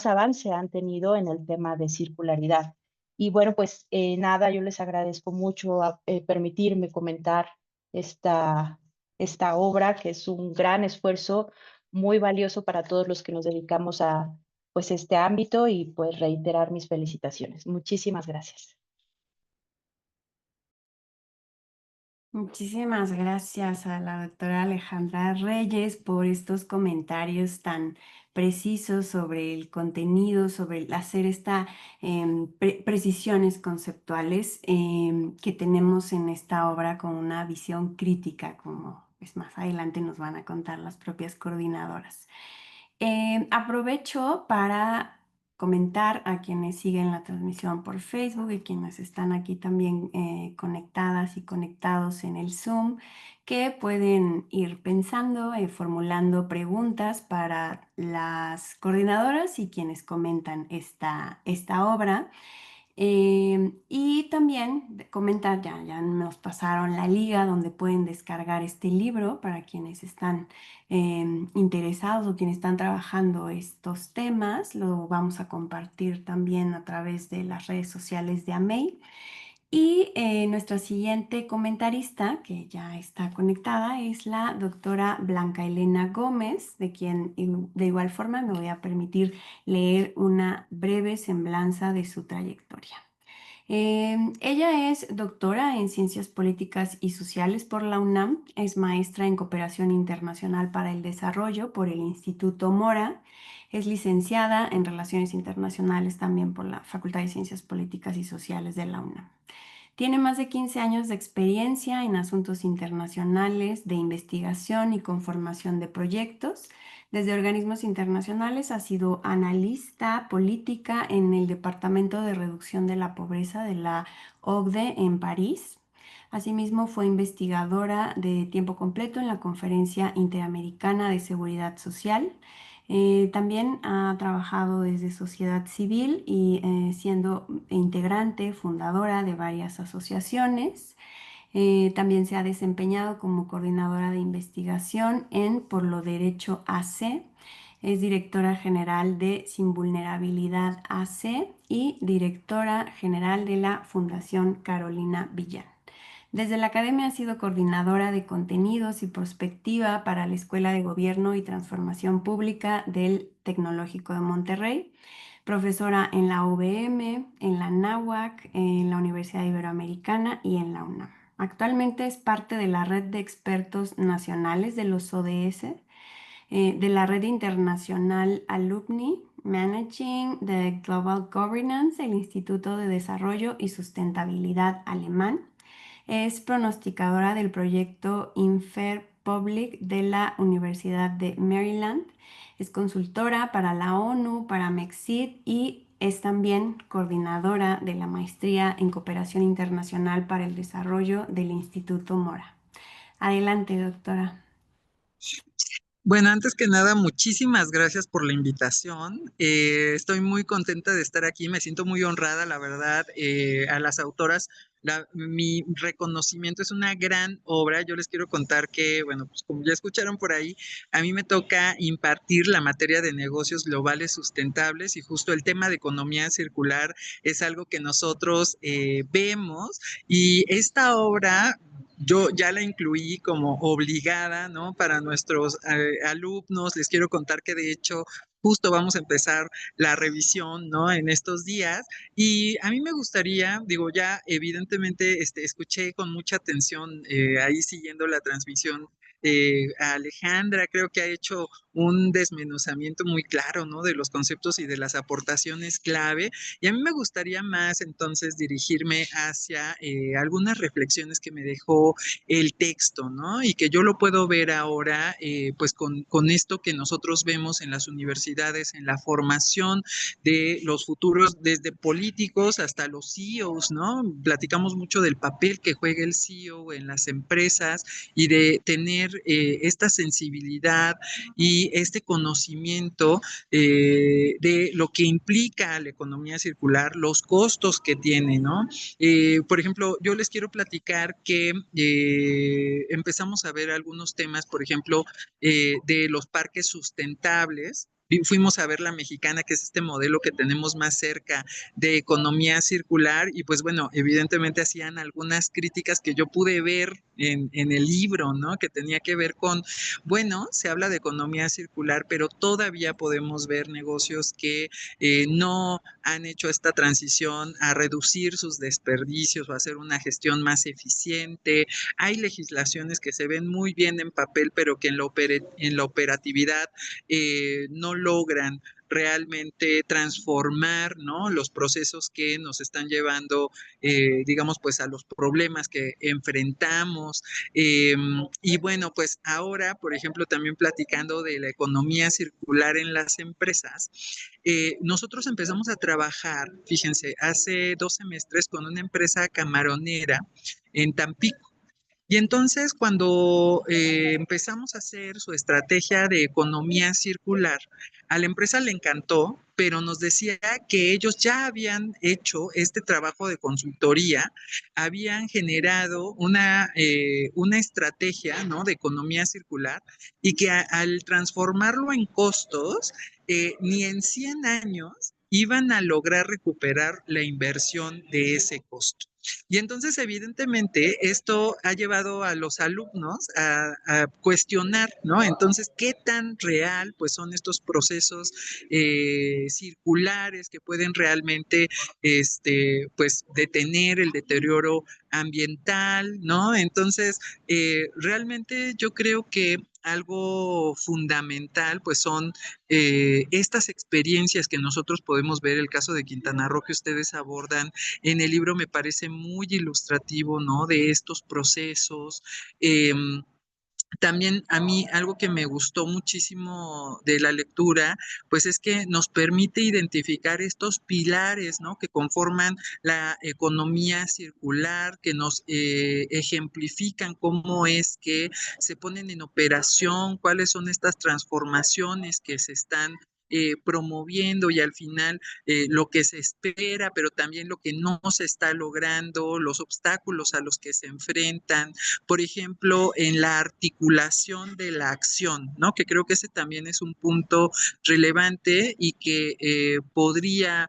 avance han tenido en el tema de circularidad. Y bueno, pues nada, yo les agradezco mucho permitirme comentar esta, esta obra, que es un gran esfuerzo muy valioso para todos los que nos dedicamos a pues este ámbito y pues reiterar mis felicitaciones. Muchísimas gracias. Muchísimas gracias a la doctora Alejandra Reyes por estos comentarios tan precisos sobre el contenido, sobre el hacer estas precisiones conceptuales que tenemos en esta obra con una visión crítica, como pues, más adelante nos van a contar las propias coordinadoras. Aprovecho para comentar a quienes siguen la transmisión por Facebook y quienes están aquí también conectadas y conectados en el Zoom, que pueden ir pensando, formulando preguntas para las coordinadoras y quienes comentan esta obra. Y también comentar, ya nos pasaron la liga donde pueden descargar este libro para quienes están interesados o quienes están trabajando estos temas. Lo vamos a compartir también a través de las redes sociales de AMEI. Y nuestra siguiente comentarista, que ya está conectada, es la doctora Blanca Elena Gómez, de quien de igual forma me voy a permitir leer una breve semblanza de su trayectoria. Ella es doctora en Ciencias Políticas y Sociales por la UNAM, es maestra en Cooperación Internacional para el Desarrollo por el Instituto Mora, es licenciada en Relaciones Internacionales también por la Facultad de Ciencias Políticas y Sociales de la UNAM. Tiene más de 15 años de experiencia en asuntos internacionales, de investigación y conformación de proyectos. Desde organismos internacionales ha sido analista política en el Departamento de Reducción de la Pobreza de la OCDE en París. Asimismo, fue investigadora de tiempo completo en la Conferencia Interamericana de Seguridad Social. También ha trabajado desde sociedad civil y siendo integrante, fundadora de varias asociaciones. También se ha desempeñado como coordinadora de investigación en Por lo Derecho AC. Es directora general de Sin Vulnerabilidad AC y directora general de la Fundación Carolina Villán. Desde la academia ha sido coordinadora de contenidos y prospectiva para la Escuela de Gobierno y Transformación Pública del Tecnológico de Monterrey, profesora en la UVM, en la NAHUAC, en la Universidad Iberoamericana y en la UNAM. Actualmente es parte de la red de expertos nacionales de los ODS, de la red internacional Alumni, Managing the Global Governance del Instituto de Desarrollo y Sustentabilidad Alemán. Es pronosticadora del proyecto Infer Public de la Universidad de Maryland. Es consultora para la ONU, para MEXID y es también coordinadora de la maestría en cooperación internacional para el desarrollo del Instituto Mora. Adelante, doctora. Bueno, antes que nada, muchísimas gracias por la invitación. Estoy muy contenta de estar aquí, me siento muy honrada, la verdad. A las autoras mi reconocimiento. Es una gran obra. Yo les quiero contar que, bueno, pues como ya escucharon por ahí, a mí me toca impartir la materia de negocios globales sustentables y justo el tema de economía circular es algo que nosotros vemos, y esta obra yo ya la incluí como obligada, ¿no? Para nuestros alumnos. Les quiero contar que de hecho justo vamos a empezar la revisión, ¿no? En estos días. Y a mí me gustaría, digo, ya evidentemente escuché con mucha atención ahí siguiendo la transmisión a Alejandra. Creo que ha hecho un desmenuzamiento muy claro, ¿no? De los conceptos y de las aportaciones clave. Y a mí me gustaría más entonces dirigirme hacia algunas reflexiones que me dejó el texto, ¿no? Y que yo lo puedo ver ahora, pues con esto que nosotros vemos en las universidades, en la formación de los futuros, desde políticos hasta los CEOs, ¿no? Platicamos mucho del papel que juega el CEO en las empresas y de tener esta sensibilidad y este conocimiento de lo que implica la economía circular, los costos que tiene, ¿no? Por ejemplo, yo les quiero platicar que empezamos a ver algunos temas, por ejemplo, de los parques sustentables. Fuimos a ver la mexicana, que es este modelo que tenemos más cerca de economía circular, y pues bueno, evidentemente hacían algunas críticas que yo pude ver en el libro, ¿no? Que tenía que ver con, bueno, se habla de economía circular, pero todavía podemos ver negocios que no han hecho esta transición a reducir sus desperdicios o hacer una gestión más eficiente. Hay legislaciones que se ven muy bien en papel, pero que en la operatividad no logran realmente transformar, ¿no? Los procesos que nos están llevando, digamos, pues a los problemas que enfrentamos. Y bueno, pues ahora, por ejemplo, también platicando de la economía circular en las empresas, nosotros empezamos a trabajar, fíjense, hace 2 semestres con una empresa camaronera en Tampico. Y entonces, cuando empezamos a hacer su estrategia de economía circular, a la empresa le encantó, pero nos decía que ellos ya habían hecho este trabajo de consultoría, habían generado una estrategia, ¿no? De economía circular, y que al transformarlo en costos, ni en 100 años iban a lograr recuperar la inversión de ese costo. Y entonces, evidentemente, esto ha llevado a los alumnos a cuestionar, ¿no? Entonces, ¿qué tan real, pues, son estos procesos circulares que pueden realmente, pues, detener el deterioro ambiental, ¿no? Entonces, realmente yo creo que algo fundamental, pues, son estas experiencias que nosotros podemos ver. El caso de Quintana Roo que ustedes abordan en el libro me parece muy ilustrativo, ¿no? De estos procesos. También a mí algo que me gustó muchísimo de la lectura, pues es que nos permite identificar estos pilares, ¿no? Que conforman la economía circular, que nos ejemplifican cómo es que se ponen en operación, cuáles son estas transformaciones que se están promoviendo, y al final lo que se espera, pero también lo que no se está logrando, los obstáculos a los que se enfrentan, por ejemplo, en la articulación de la acción, ¿no? Que creo que ese también es un punto relevante y que podría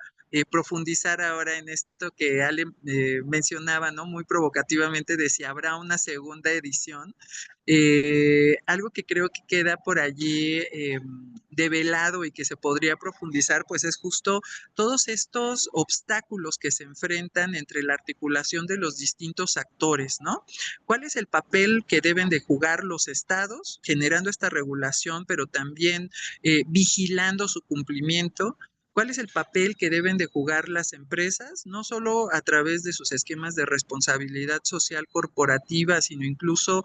profundizar ahora en esto que Ale mencionaba, ¿no? Muy provocativamente, de si habrá una segunda edición. Algo que creo que queda por allí develado y que se podría profundizar, pues es justo todos estos obstáculos que se enfrentan entre la articulación de los distintos actores, ¿no? ¿Cuál es el papel que deben de jugar los estados generando esta regulación, pero también vigilando su cumplimiento? ¿Cuál es el papel que deben de jugar las empresas, no solo a través de sus esquemas de responsabilidad social corporativa, sino incluso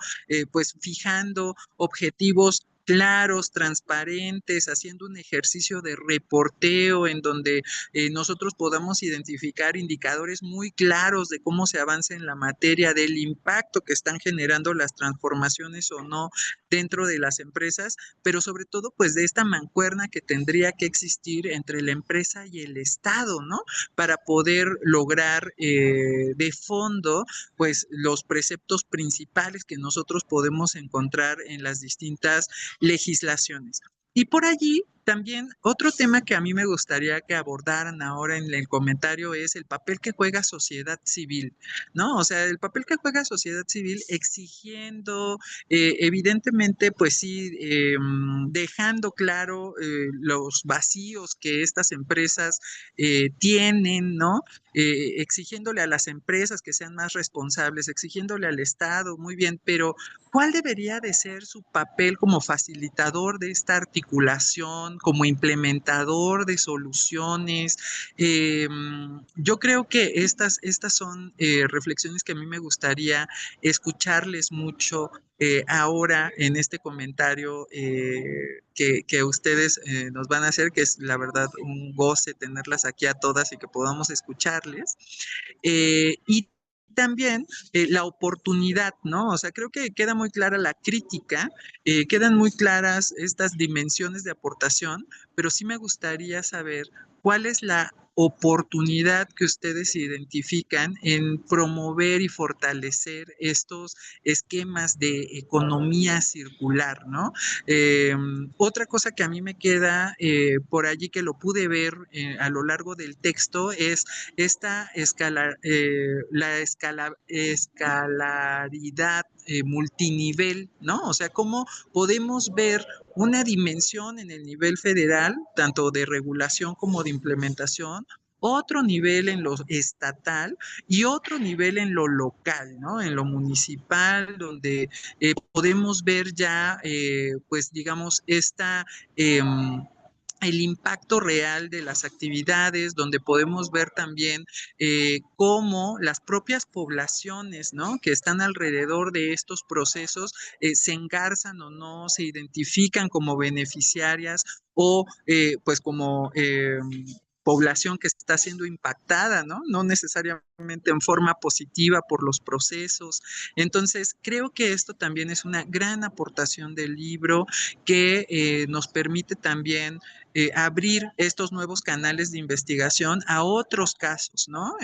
pues fijando objetivos claros, transparentes, haciendo un ejercicio de reporteo en donde nosotros podamos identificar indicadores muy claros de cómo se avanza en la materia, del impacto que están generando las transformaciones o no dentro de las empresas, pero sobre todo pues de esta mancuerna que tendría que existir entre la empresa y el Estado, ¿no? Para poder lograr de fondo pues los preceptos principales que nosotros podemos encontrar en las distintas legislaciones. Y por allí también otro tema que a mí me gustaría que abordaran ahora en el comentario es el papel que juega sociedad civil, ¿no? O sea, el papel que juega sociedad civil exigiendo, evidentemente, pues sí, dejando claro los vacíos que estas empresas tienen, ¿no? Exigiéndole a las empresas que sean más responsables, exigiéndole al Estado, muy bien, pero ¿cuál debería de ser su papel como facilitador de esta articulación, como implementador de soluciones? Yo creo que estas son reflexiones que a mí me gustaría escucharles mucho ahora en este comentario que ustedes nos van a hacer, que es la verdad un goce tenerlas aquí a todas y que podamos escucharles. Y también la oportunidad, ¿no? O sea, creo que queda muy clara la crítica, quedan muy claras estas dimensiones de aportación, pero sí me gustaría saber cuál es la oportunidad que ustedes identifican en promover y fortalecer estos esquemas de economía circular, ¿no? Otra cosa que a mí me queda por allí que lo pude ver a lo largo del texto es esta escalaridad multinivel, ¿no? O sea, cómo podemos ver una dimensión en el nivel federal, tanto de regulación como de implementación, otro nivel en lo estatal y otro nivel en lo local, ¿no? En lo municipal, donde podemos ver ya, pues digamos, el impacto real de las actividades, donde podemos ver también cómo las propias poblaciones, ¿no? Que están alrededor de estos procesos se engarzan o no, se identifican como beneficiarias o pues como población que está siendo impactada, ¿no? No necesariamente en forma positiva por los procesos. Entonces, creo que esto también es una gran aportación del libro que nos permite también abrir estos nuevos canales de investigación a otros casos, ¿no?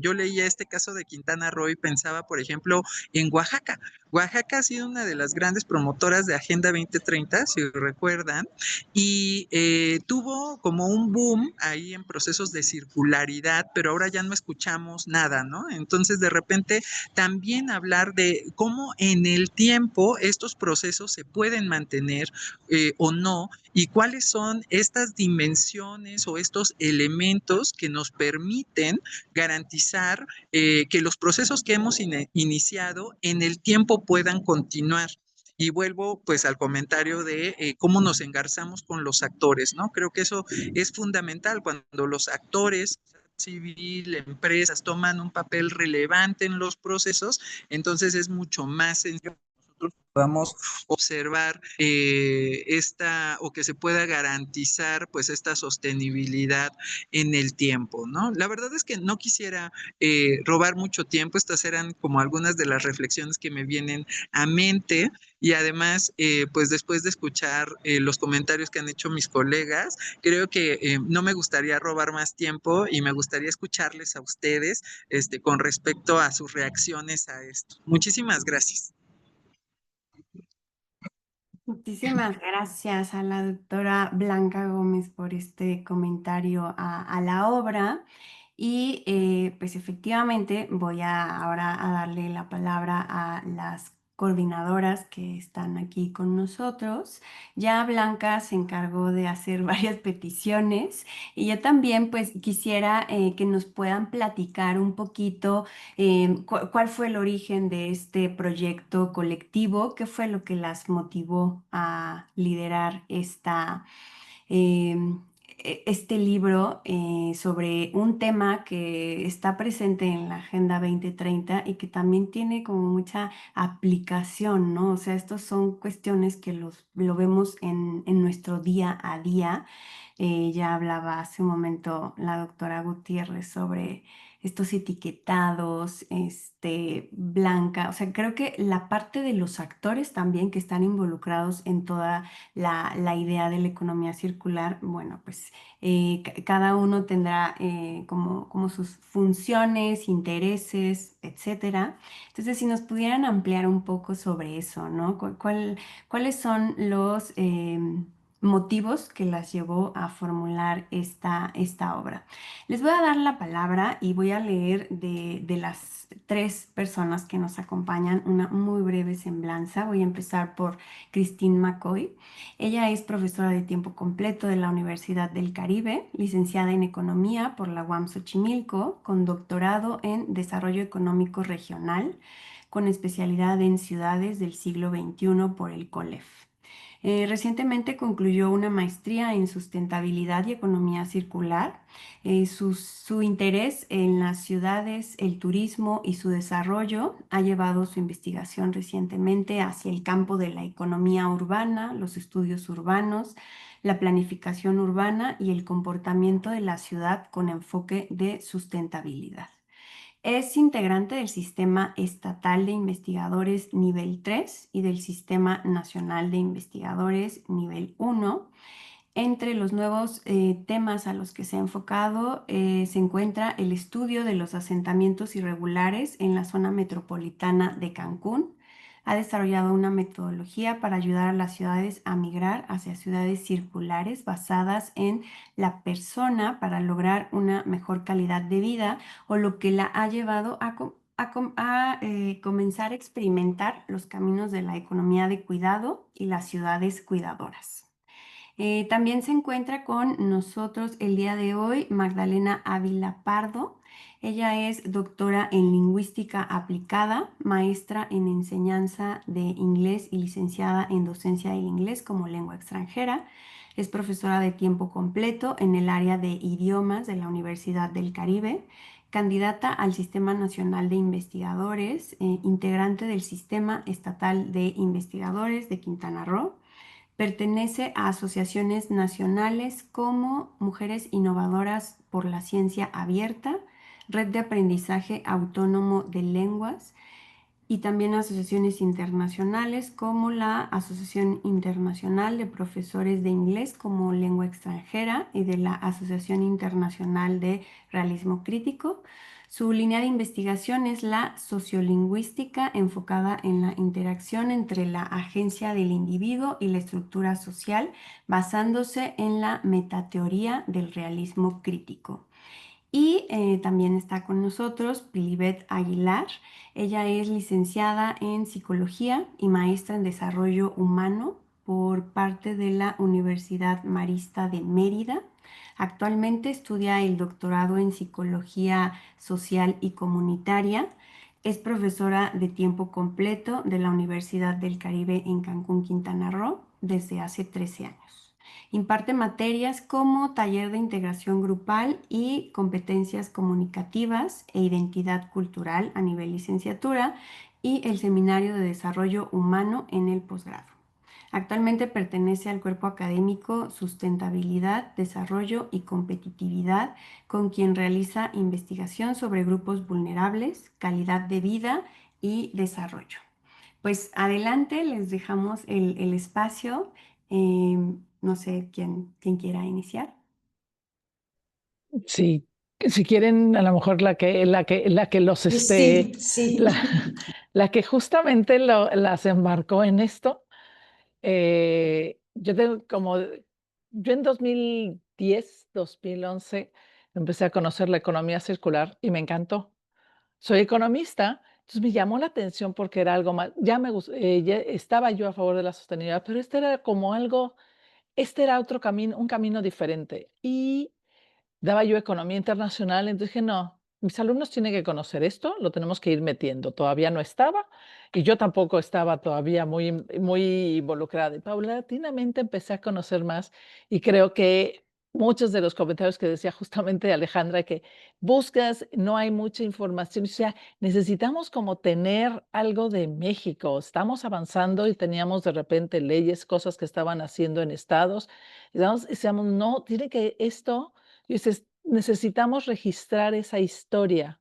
Yo leía este caso de Quintana Roo y pensaba, por ejemplo, en Oaxaca. Oaxaca ha sido una de las grandes promotoras de Agenda 2030, si recuerdan, y tuvo como un boom ahí en procesos de circularidad, pero ahora ya no escuchamos nada, ¿no? Entonces, de repente, también hablar de cómo en el tiempo estos procesos se pueden mantener o no, y cuáles son estas dimensiones o estos elementos que nos permiten garantizar que los procesos que hemos iniciado en el tiempo puedan continuar. Y vuelvo pues al comentario de cómo nos engarzamos con los actores, ¿no? Creo que eso es fundamental cuando los actores civil, empresas toman un papel relevante en los procesos, entonces es mucho más sencillo podamos observar esta o que se pueda garantizar pues esta sostenibilidad en el tiempo, ¿no? La verdad es que no quisiera robar mucho tiempo, estas eran como algunas de las reflexiones que me vienen a mente y además pues después de escuchar los comentarios que han hecho mis colegas, creo que no me gustaría robar más tiempo y me gustaría escucharles a ustedes con respecto a sus reacciones a esto. Muchísimas gracias. Muchísimas gracias a la doctora Blanca Gómez por este comentario a la obra. Y pues efectivamente voy ahora a darle la palabra a las coordinadoras que están aquí con nosotros. Ya Blanca se encargó de hacer varias peticiones y yo también pues quisiera que nos puedan platicar un poquito cuál fue el origen de este proyecto colectivo, qué fue lo que las motivó a liderar esta, em, este libro sobre un tema que está presente en la Agenda 2030 y que también tiene como mucha aplicación, ¿no? O sea, estos son cuestiones que lo vemos en nuestro día a día. Ya hablaba hace un momento la doctora Gutiérrez sobre estos etiquetados, blanca, o sea, creo que la parte de los actores también que están involucrados en toda la idea de la economía circular, bueno, pues cada uno tendrá como sus funciones, intereses, etcétera. Entonces, si nos pudieran ampliar un poco sobre eso, ¿no? ¿Cuáles son los motivos que las llevó a formular esta obra? Les voy a dar la palabra y voy a leer de las tres personas que nos acompañan una muy breve semblanza. Voy a empezar por Christine McCoy. Ella es profesora de tiempo completo de la Universidad del Caribe, licenciada en Economía por la UAM Xochimilco, con doctorado en Desarrollo Económico Regional, con especialidad en ciudades del siglo XXI por el COLEF. Recientemente concluyó una maestría en sustentabilidad y economía circular. Su interés en las ciudades, el turismo y su desarrollo ha llevado su investigación recientemente hacia el campo de la economía urbana, los estudios urbanos, la planificación urbana y el comportamiento de la ciudad con enfoque de sustentabilidad. Es integrante del Sistema Estatal de Investigadores Nivel 3 y del Sistema Nacional de Investigadores Nivel 1. Entre los nuevos temas a los que se ha enfocado se encuentra el estudio de los asentamientos irregulares en la zona metropolitana de Cancún. Ha desarrollado una metodología para ayudar a las ciudades a migrar hacia ciudades circulares basadas en la persona para lograr una mejor calidad de vida, o lo que la ha llevado a comenzar a experimentar los caminos de la economía de cuidado y las ciudades cuidadoras. También se encuentra con nosotros el día de hoy Magdalena Ávila Pardo. Ella es doctora en lingüística aplicada, maestra en enseñanza de inglés y licenciada en docencia del inglés como lengua extranjera. Es profesora de tiempo completo en el área de idiomas de la Universidad del Caribe, candidata al Sistema Nacional de Investigadores, integrante del Sistema Estatal de Investigadores de Quintana Roo. Pertenece a asociaciones nacionales como Mujeres Innovadoras por la Ciencia Abierta, Red de Aprendizaje Autónomo de Lenguas, y también asociaciones internacionales como la Asociación Internacional de Profesores de Inglés como Lengua Extranjera y de la Asociación Internacional de Realismo Crítico. Su línea de investigación es la sociolingüística enfocada en la interacción entre la agencia del individuo y la estructura social, basándose en la metateoría del realismo crítico. Y también está con nosotros Pilibet Aguilar. Ella es licenciada en Psicología y maestra en Desarrollo Humano por parte de la Universidad Marista de Mérida. Actualmente estudia el doctorado en Psicología Social y Comunitaria. Es profesora de tiempo completo de la Universidad del Caribe en Cancún, Quintana Roo, desde hace 13 años. Imparte materias como taller de integración grupal y competencias comunicativas e identidad cultural a nivel licenciatura y el seminario de desarrollo humano en el posgrado. Actualmente pertenece al cuerpo académico Sustentabilidad, Desarrollo y Competitividad, con quien realiza investigación sobre grupos vulnerables, calidad de vida y desarrollo. Pues adelante, les dejamos el espacio. No sé quién quiera iniciar. Sí, si quieren, a lo mejor la que los Sí, sí. la que justamente las embarcó en esto. Yo en 2010, 2011 empecé a conocer la economía circular y me encantó. Soy economista, entonces me llamó la atención porque era algo más, ya estaba yo a favor de la sostenibilidad, pero este era otro camino, un camino diferente. Y daba yo economía internacional, entonces dije: "No, mis alumnos tienen que conocer esto, lo tenemos que ir metiendo". Todavía no estaba, y yo tampoco estaba todavía muy involucrada. Y paulatinamente empecé a conocer más, y creo que muchos de los comentarios que decía justamente Alejandra, que buscas, no hay mucha información, o sea, necesitamos como tener algo de México. Estamos avanzando y teníamos de repente leyes, cosas que estaban haciendo en estados, y decíamos, no, tiene que esto, y dices, necesitamos registrar esa historia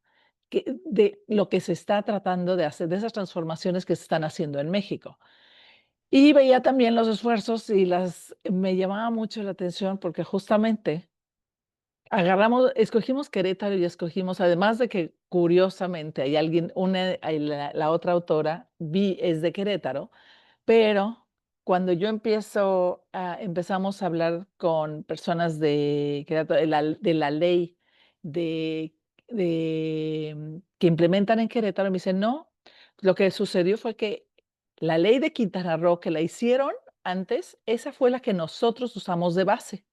de lo que se está tratando de hacer, de esas transformaciones que se están haciendo en México. Y veía también los esfuerzos y me llamaba mucho la atención porque justamente escogimos Querétaro y escogimos, además de que curiosamente hay alguien, la otra autora es de Querétaro, pero cuando yo empezamos a hablar con personas de Querétaro, de la ley de, que implementan en Querétaro, me dicen, no, lo que sucedió fue que la ley de Quintana Roo, que la hicieron antes, esa fue la que nosotros usamos de base.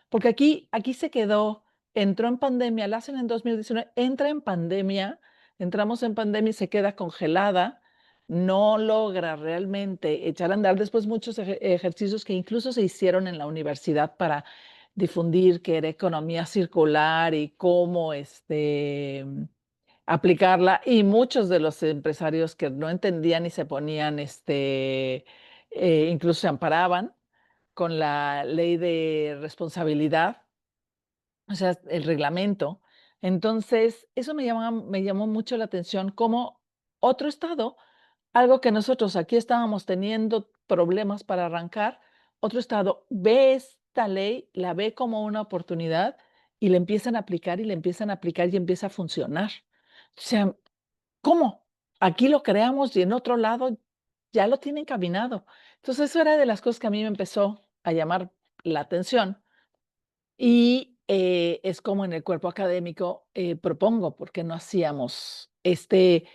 Porque aquí se quedó, entró en pandemia, la hacen en 2019, entramos en pandemia y se queda congelada, no logra realmente echar a andar después muchos ejercicios que incluso se hicieron en la universidad para difundir que era economía circular y cómo aplicarla, y muchos de los empresarios que no entendían y se ponían, incluso se amparaban con la ley de responsabilidad, o sea, el reglamento. Entonces, eso me llamó mucho la atención, como otro estado, algo que nosotros aquí estábamos teniendo problemas para arrancar, otro estado ve esta ley, la ve como una oportunidad y le empiezan a aplicar y le empiezan a aplicar y empieza a funcionar. O sea, ¿cómo? Aquí lo creamos y en otro lado ya lo tienen caminado. Entonces, eso era de las cosas que a mí me empezó a llamar la atención y, es como en el cuerpo académico, propongo, ¿por qué no hacíamos este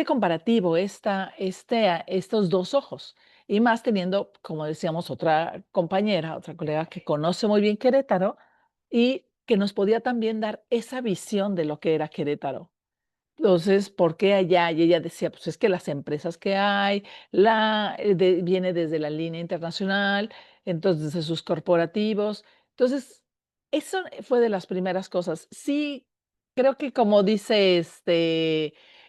comparativo, estos 2 ojos? Y más teniendo, como decíamos, otra compañera, otra colega que conoce muy bien Querétaro y que nos podía también dar esa visión de lo que era Querétaro. Entonces, ¿por qué allá? Y ella decía, pues es que las empresas que hay, viene desde la línea internacional, entonces desde sus corporativos. Entonces, eso fue de las primeras cosas. Sí, creo que como dice,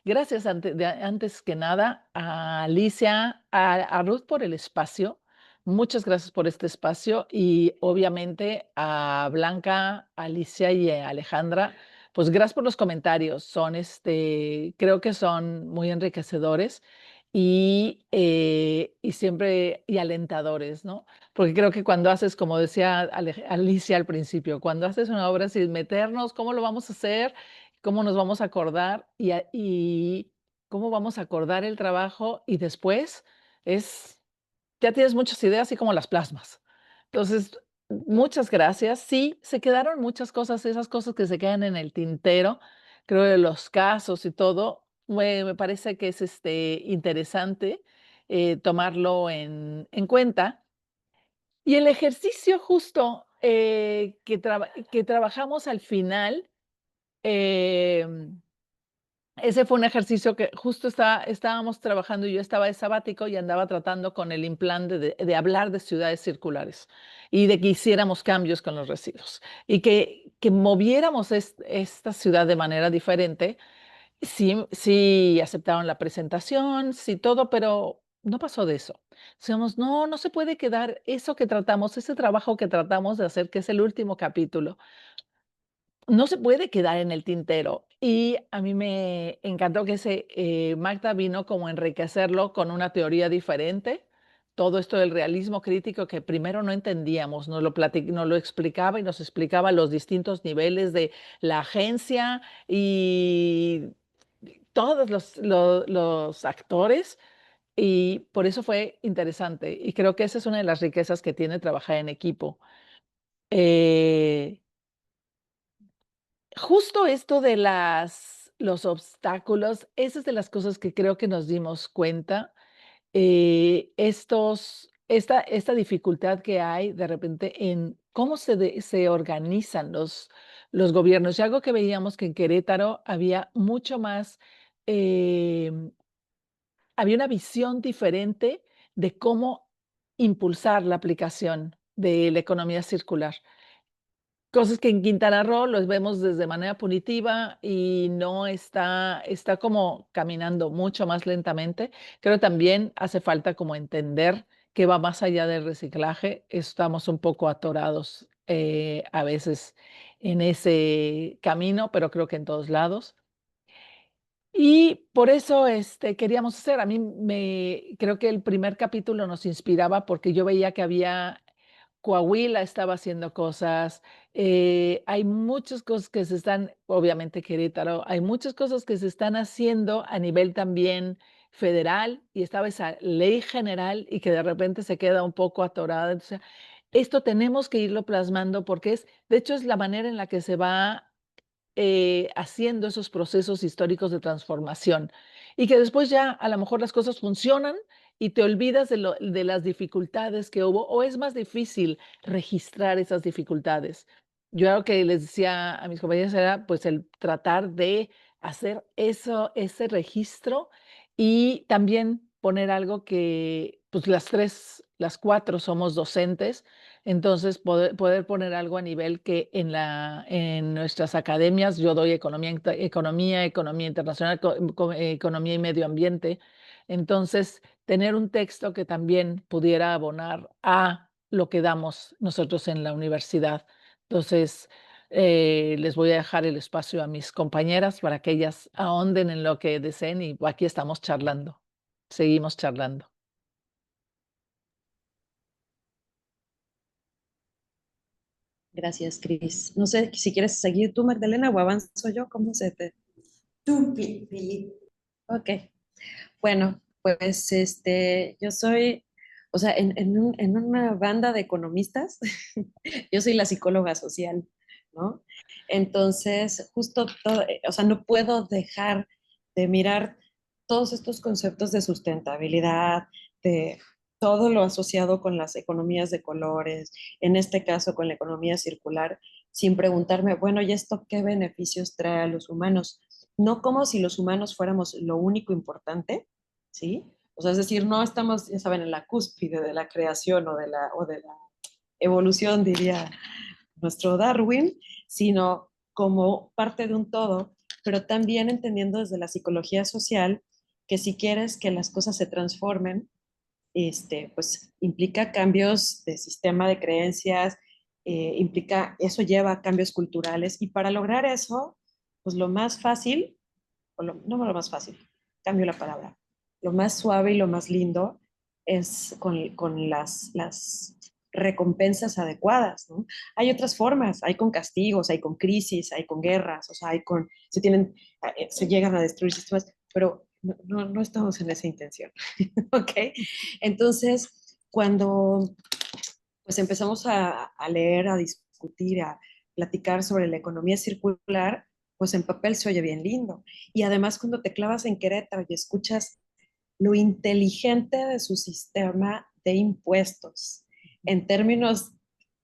gracias antes que nada a Alicia, a Ruth por el espacio. Muchas gracias por este espacio y obviamente a Blanca, Alicia y a Alejandra, pues gracias por los comentarios, creo que son muy enriquecedores y siempre y alentadores, ¿no? Porque creo que cuando haces, como decía Alicia al principio, cuando haces una obra sin meternos, ¿cómo lo vamos a hacer? ¿Cómo nos vamos a acordar? Y cómo vamos a acordar el trabajo y después ya tienes muchas ideas y cómo las plasmas. Entonces, muchas gracias. Sí, se quedaron muchas cosas, esas cosas que se quedan en el tintero, creo de los casos y todo, me parece que es, interesante, tomarlo en cuenta. Y el ejercicio justo, que trabajamos al final, em ese fue un ejercicio que justo estábamos trabajando y yo estaba de sabático y andaba tratando con el implante de hablar de ciudades circulares y de que hiciéramos cambios con los residuos y que moviéramos esta ciudad de manera diferente. Sí aceptaron la presentación, sí todo, pero no pasó de eso. Decíamos, no, no se puede quedar eso que tratamos, ese trabajo que tratamos de hacer, que es el último capítulo, no se puede quedar en el tintero. Y a mí me encantó que Magda vino como a enriquecerlo con una teoría diferente. Todo esto del realismo crítico que primero no entendíamos, nos lo explicaba y nos explicaba los distintos niveles de la agencia y todos los actores. Y por eso fue interesante. Y creo que esa es una de las riquezas que tiene trabajar en equipo. Eh, Justo esto de los obstáculos, esa es de las cosas que creo que nos dimos cuenta, esta dificultad que hay de repente en cómo se organizan los gobiernos. Y algo que veíamos que en Querétaro había mucho más, había una visión diferente de cómo impulsar la aplicación de la economía circular. cosas que en Quintana Roo los vemos desde manera punitiva y no está como caminando mucho más lentamente. Creo también hace falta como entender que va más allá del reciclaje. Estamos un poco atorados a veces en ese camino, pero creo que en todos lados. Y por eso queríamos hacer, creo que el primer capítulo nos inspiraba porque yo veía que había Coahuila estaba haciendo cosas, hay muchas cosas que se están, obviamente Querétaro, hay muchas cosas que se están haciendo a nivel también federal y estaba esa ley general y que de repente se queda un poco atorada. Entonces, esto tenemos que irlo plasmando porque de hecho, es la manera en la que se va haciendo esos procesos históricos de transformación y que después ya a lo mejor las cosas funcionan y te olvidas de las dificultades que hubo o es más difícil registrar esas dificultades. Yo algo que les decía a mis compañeros era pues el tratar de hacer ese registro y también poner algo que pues las cuatro somos docentes, entonces, poder poner algo a nivel que en nuestras academias, yo doy economía internacional, economía y medio ambiente. Entonces, tener un texto que también pudiera abonar a lo que damos nosotros en la universidad. Entonces, les voy a dejar el espacio a mis compañeras para que ellas ahonden en lo que deseen y aquí estamos charlando. Seguimos charlando. Gracias, Cris. No sé si quieres seguir tú, Magdalena, o avanzo yo, ¿cómo se te...? Tú, Pili. Ok, bueno, pues yo soy, o sea, en una banda de economistas, yo soy la psicóloga social, ¿no? Entonces, justo todo, o sea, no puedo dejar de mirar todos estos conceptos de sustentabilidad, de todo lo asociado con las economías de colores, en este caso con la economía circular, sin preguntarme, bueno, ¿y esto qué beneficios trae a los humanos? No como si los humanos fuéramos lo único importante, ¿sí? O sea, es decir, no estamos, ya saben, en la cúspide de la creación o de la evolución, diría nuestro Darwin, sino como parte de un todo, pero también entendiendo desde la psicología social que si quieres que las cosas se transformen, pues implica cambios de sistema de creencias, eso lleva a cambios culturales y para lograr eso, pues lo más fácil, no lo más fácil, cambio la palabra, lo más suave y lo más lindo es con las recompensas adecuadas, ¿no? Hay otras formas, hay con castigos, hay con crisis, hay con guerras, o sea, se llegan a destruir sistemas, pero no estamos en esa intención, ¿ok? Entonces, cuando pues empezamos a leer, a discutir, a platicar sobre la economía circular, pues en papel se oye bien lindo. Y además cuando te clavas en Querétaro y escuchas lo inteligente de su sistema de impuestos en términos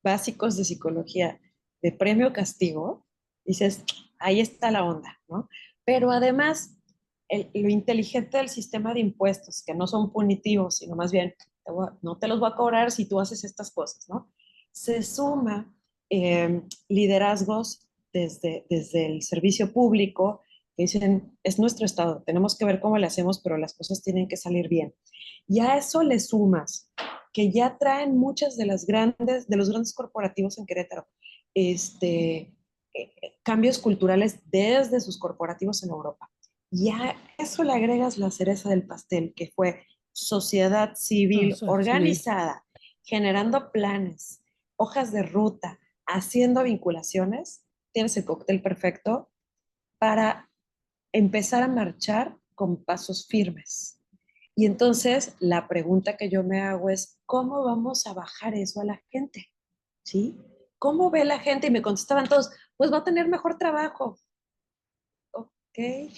básicos de psicología, de premio-castigo, dices, ahí está la onda, ¿no? Pero además, lo inteligente del sistema de impuestos, que no son punitivos, sino más bien, no te los voy a cobrar si tú haces estas cosas, ¿no? Se suma liderazgos desde el servicio público que dicen, es nuestro Estado, tenemos que ver cómo le hacemos, pero las cosas tienen que salir bien. Y a eso le sumas que ya traen muchas de los grandes corporativos en Querétaro, cambios culturales desde sus corporativos en Europa. Y a eso le agregas la cereza del pastel, que fue sociedad civil organizada, generando planes, hojas de ruta, haciendo vinculaciones, tienes el cóctel perfecto para empezar a marchar con pasos firmes. Y entonces la pregunta que yo me hago es, ¿cómo vamos a bajar eso a la gente? ¿Sí? ¿Cómo ve la gente? Y me contestaban todos, pues va a tener mejor trabajo. Ok,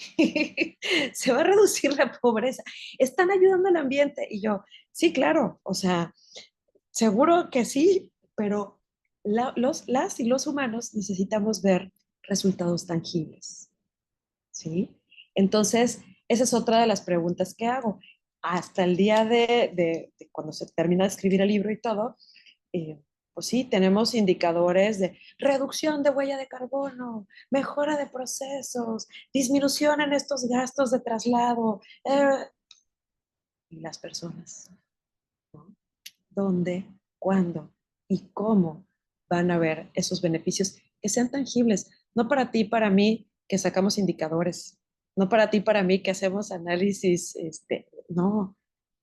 se va a reducir la pobreza. Están ayudando al ambiente. Y yo, sí, claro, o sea, seguro que sí, pero las y los humanos necesitamos ver resultados tangibles. ¿Sí? Entonces, esa es otra de las preguntas que hago. Hasta el día de cuando se termina de escribir el libro y todo, Pues sí, tenemos indicadores de reducción de huella de carbono, mejora de procesos, disminución en estos gastos de traslado. Y las personas, ¿no? ¿Dónde, cuándo y cómo van a ver esos beneficios que sean tangibles? No para ti, para mí, que sacamos indicadores. No para ti, para mí, que hacemos análisis, no.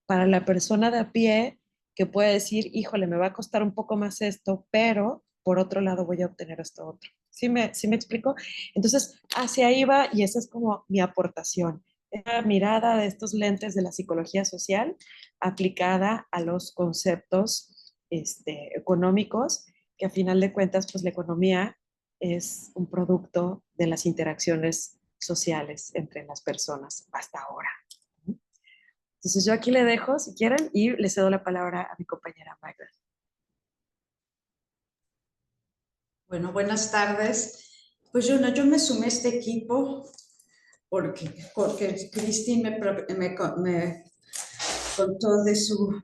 Para la persona de a pie que puede decir, híjole, me va a costar un poco más esto, pero por otro lado voy a obtener esto otro. Sí me explico? Entonces, hacia ahí va y esa es como mi aportación. La mirada de estos lentes de la psicología social aplicada a los conceptos económicos, que a final de cuentas, pues la economía es un producto de las interacciones sociales entre las personas hasta ahora. Entonces yo aquí le dejo, si quieren, y le cedo la palabra a mi compañera Magda. Bueno, buenas tardes. Pues yo me sumé a este equipo porque Cristín me contó de su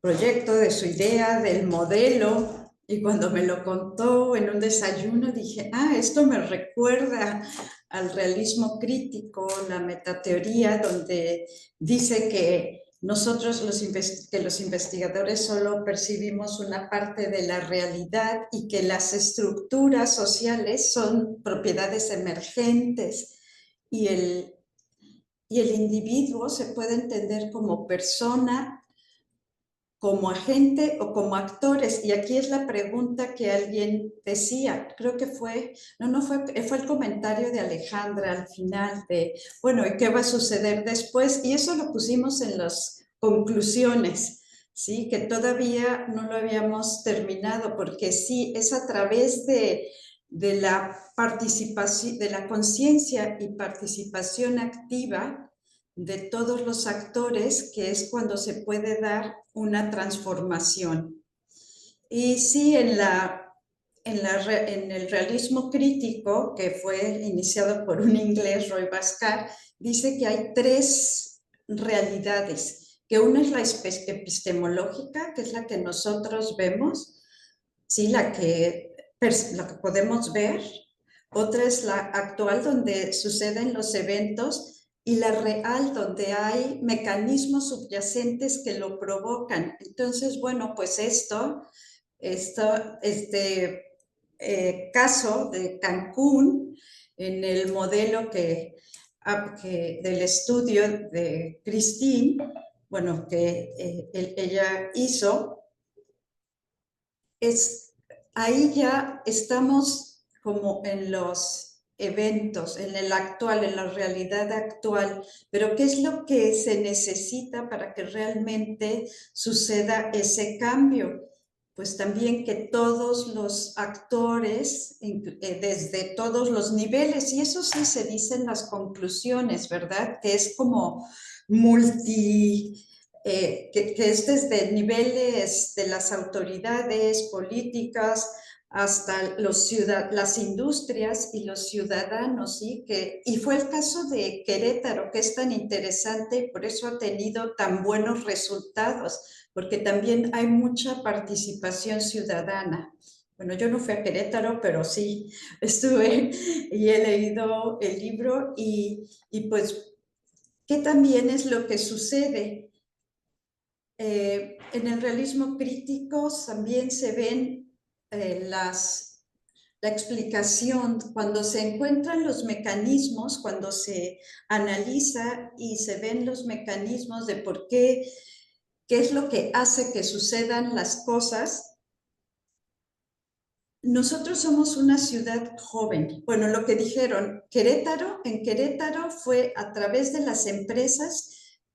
proyecto, de su idea, del modelo. Y cuando me lo contó en un desayuno dije, esto me recuerda al realismo crítico, la metateoría, donde dice que nosotros los investigadores solo percibimos una parte de la realidad y que las estructuras sociales son propiedades emergentes y el individuo se puede entender como persona, como agente o como actores. Y aquí es la pregunta que alguien decía, creo que fue el comentario de Alejandra al final de, bueno, ¿y qué va a suceder después? Y eso lo pusimos en las conclusiones, ¿sí? Que todavía no lo habíamos terminado, porque sí, es a través de la participación, de la conciencia y participación activa de todos los actores, que es cuando se puede dar una transformación. Y sí, en el realismo crítico, que fue iniciado por un inglés, Roy Bhaskar, dice que hay tres realidades, que una es la epistemológica, que es la que nosotros vemos, ¿sí? la que podemos ver. Otra es la actual, donde suceden los eventos, y la real, donde hay mecanismos subyacentes que lo provocan. Entonces, bueno, pues este caso de Cancún, en el modelo del estudio de Cristín, bueno, que ella hizo, ahí ya estamos como en los eventos, en el actual, en la realidad actual, pero ¿qué es lo que se necesita para que realmente suceda ese cambio? Pues también que todos los actores, desde todos los niveles, y eso sí se dice en las conclusiones, ¿verdad? Que es como que es desde niveles de las autoridades políticas hasta las industrias y los ciudadanos, ¿sí? Y fue el caso de Querétaro, que es tan interesante y por eso ha tenido tan buenos resultados, porque también hay mucha participación ciudadana. Bueno, yo no fui a Querétaro, pero sí estuve y he leído el libro y pues, ¿qué también es lo que sucede? En el realismo crítico también se ven la explicación, cuando se encuentran los mecanismos, cuando se analiza y se ven los mecanismos de por qué es lo que hace que sucedan las cosas. Nosotros somos una ciudad joven. Bueno, lo que dijeron, en Querétaro fue a través de las empresas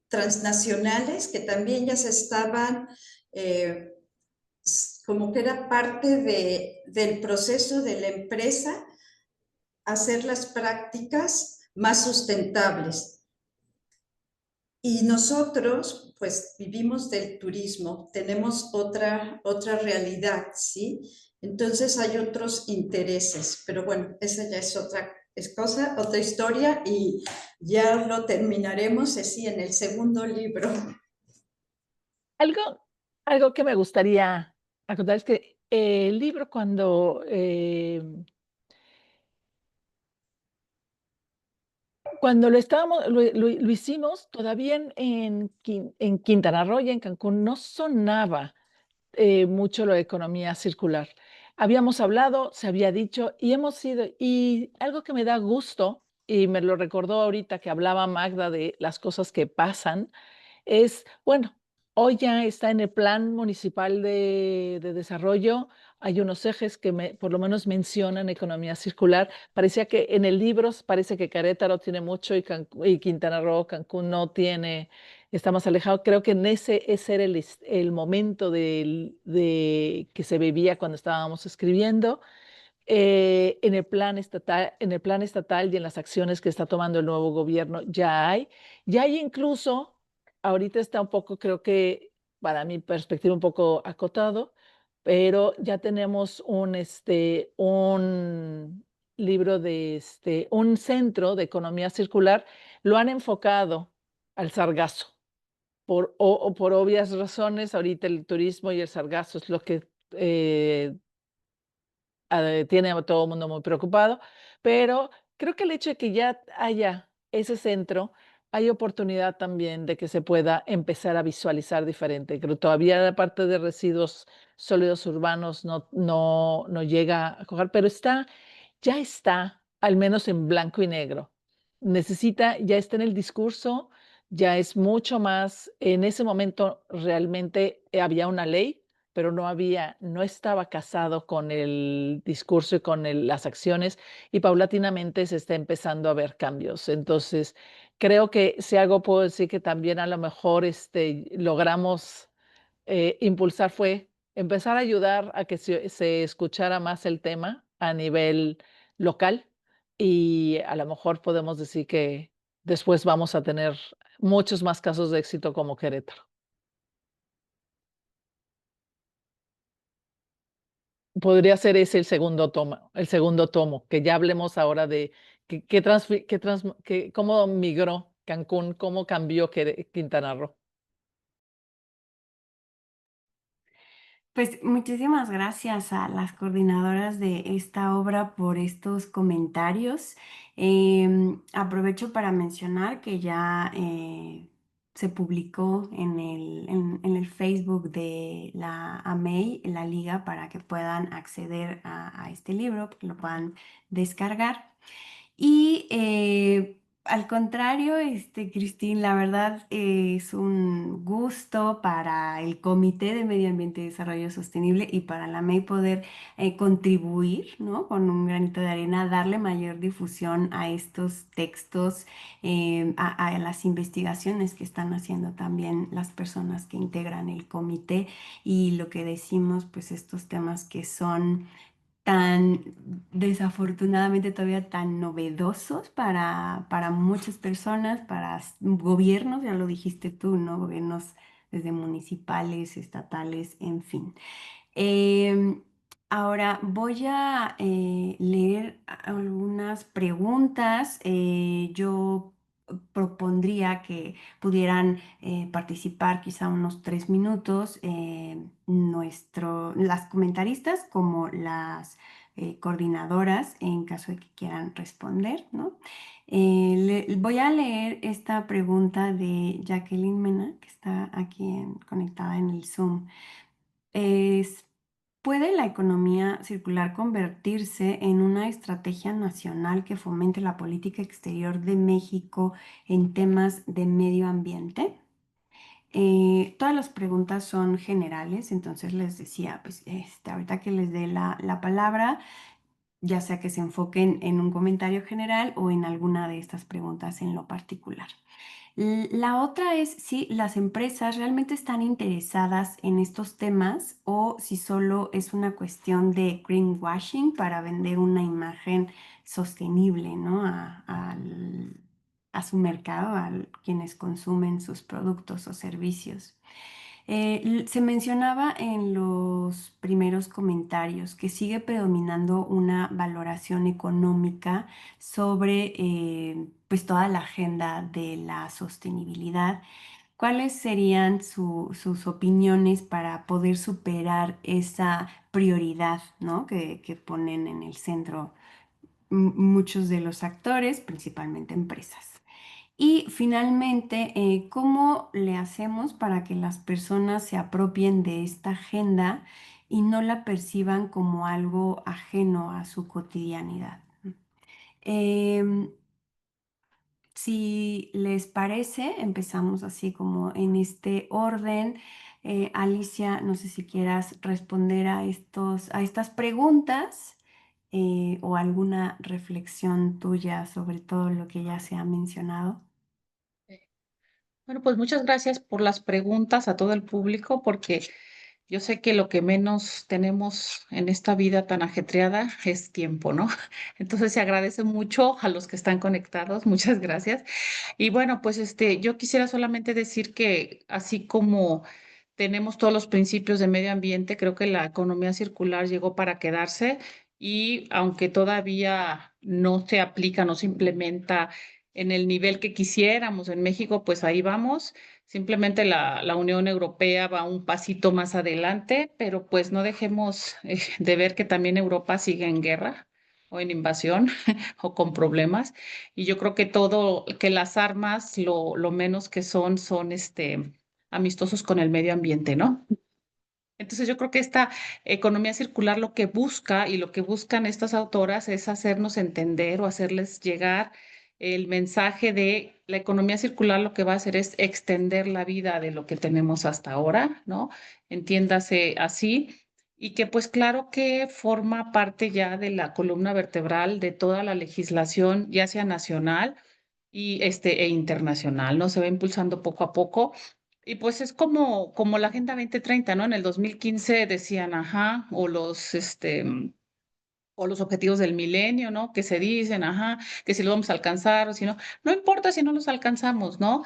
transnacionales que también ya se estaban, como que era parte del proceso de la empresa, hacer las prácticas más sustentables. Y nosotros, pues, vivimos del turismo, tenemos otra realidad, ¿sí? Entonces hay otros intereses, pero bueno, esa ya es otra historia, y ya lo terminaremos así en el segundo libro. Algo que me gustaría acotar es que el libro cuando lo hicimos, todavía en Quintana Roo y en Cancún no sonaba mucho lo de economía circular. Habíamos hablado, se había dicho y hemos ido, y algo que me da gusto, y me lo recordó ahorita que hablaba Magda de las cosas que pasan, bueno, hoy ya está en el plan municipal de desarrollo, hay unos ejes que por lo menos mencionan economía circular. Parecía que en el libro parece que Querétaro tiene mucho y Quintana Roo, Cancún no tiene, está más alejado. Creo que ese era el momento de que se vivía cuando estábamos escribiendo. En el plan estatal y en las acciones que está tomando el nuevo gobierno ya hay incluso, ahorita está un poco, creo que para mi perspectiva un poco acotado, pero ya tenemos un libro un centro de economía circular, lo han enfocado al sargazo, o por obvias razones, ahorita el turismo y el sargazo es lo que tiene a todo el mundo muy preocupado, pero creo que el hecho de que ya haya ese centro, hay oportunidad también de que se pueda empezar a visualizar diferente. Creo todavía la parte de residuos sólidos urbanos no llega a coger, pero ya está, al menos en blanco y negro. Ya está en el discurso, ya es mucho más. En ese momento realmente había una ley, pero no estaba casado con el discurso y con las acciones, y paulatinamente se está empezando a ver cambios. Entonces, creo que si algo puedo decir que también a lo mejor logramos impulsar fue empezar a ayudar a que se escuchara más el tema a nivel local, y a lo mejor podemos decir que después vamos a tener muchos más casos de éxito como Querétaro. Podría ser ese el segundo tomo, que ya hablemos ahora de cómo migró Cancún, cómo cambió Quintana Roo. Pues muchísimas gracias a las coordinadoras de esta obra por estos comentarios. Aprovecho para mencionar que ya se publicó en el Facebook de la AMEI, la liga, para que puedan acceder a este libro, que lo puedan descargar. Y al contrario, Cristín, la verdad es un gusto para el Comité de Medio Ambiente y Desarrollo Sostenible y para la MEI poder contribuir, ¿no? Con un granito de arena, darle mayor difusión a estos textos, a las investigaciones que están haciendo también las personas que integran el comité y lo que decimos, pues estos temas que son tan desafortunadamente todavía tan novedosos para muchas personas, para gobiernos, ya lo dijiste tú, ¿no? Gobiernos desde municipales, estatales, en fin. Em, Ahora voy a leer algunas preguntas. Yo propondría que pudieran participar quizá unos 3 minutos las comentaristas como las coordinadoras en caso de que quieran responder, ¿no? Voy a leer esta pregunta de Jacqueline Mena, que está aquí conectada en el Zoom. Es, ¿puede la economía circular convertirse en una estrategia nacional que fomente la política exterior de México en temas de medio ambiente? Todas las preguntas son generales, entonces les decía, pues ahorita que les dé la palabra, ya sea que se enfoquen en un comentario general o en alguna de estas preguntas en lo particular. La otra es si las empresas realmente están interesadas en estos temas o si solo es una cuestión de greenwashing para vender una imagen sostenible, ¿no? A su mercado, a quienes consumen sus productos o servicios. Se mencionaba en los primeros comentarios que sigue predominando una valoración económica sobre pues toda la agenda de la sostenibilidad. ¿Cuáles serían sus opiniones para poder superar esa prioridad, ¿no? que ponen en el centro muchos de los actores, principalmente empresas? Y finalmente, ¿cómo le hacemos para que las personas se apropien de esta agenda y no la perciban como algo ajeno a su cotidianidad? Em, si les parece, empezamos así como en este orden. Alicia, no sé si quieras responder a estas preguntas o alguna reflexión tuya sobre todo lo que ya se ha mencionado. Bueno, pues muchas gracias por las preguntas a todo el público, porque yo sé que lo que menos tenemos en esta vida tan ajetreada es tiempo, ¿no? Entonces se agradece mucho a los que están conectados, muchas gracias. Y bueno, pues yo quisiera solamente decir que así como tenemos todos los principios de medio ambiente, creo que la economía circular llegó para quedarse y aunque todavía no se aplica, no se implementa en el nivel que quisiéramos en México, pues ahí vamos. Simplemente la Unión Europea va un pasito más adelante, pero pues no dejemos de ver que también Europa sigue en guerra o en invasión o con problemas. Y yo creo que que las armas lo menos que son amistosos con el medio ambiente, ¿no? Entonces yo creo que esta economía circular lo que busca y lo que buscan estas autoras es hacernos entender o hacerles llegar el mensaje de la economía circular lo que va a hacer es extender la vida de lo que tenemos hasta ahora, ¿no? Entiéndase así. Y que pues claro que forma parte ya de la columna vertebral de toda la legislación, ya sea nacional e internacional, ¿no? Se va impulsando poco a poco y pues es como la Agenda 2030, ¿no? En el 2015 decían, ajá, o los objetivos del milenio, ¿no? Que se dicen, ajá, que si los vamos a alcanzar o si no, no importa si no los alcanzamos, ¿no?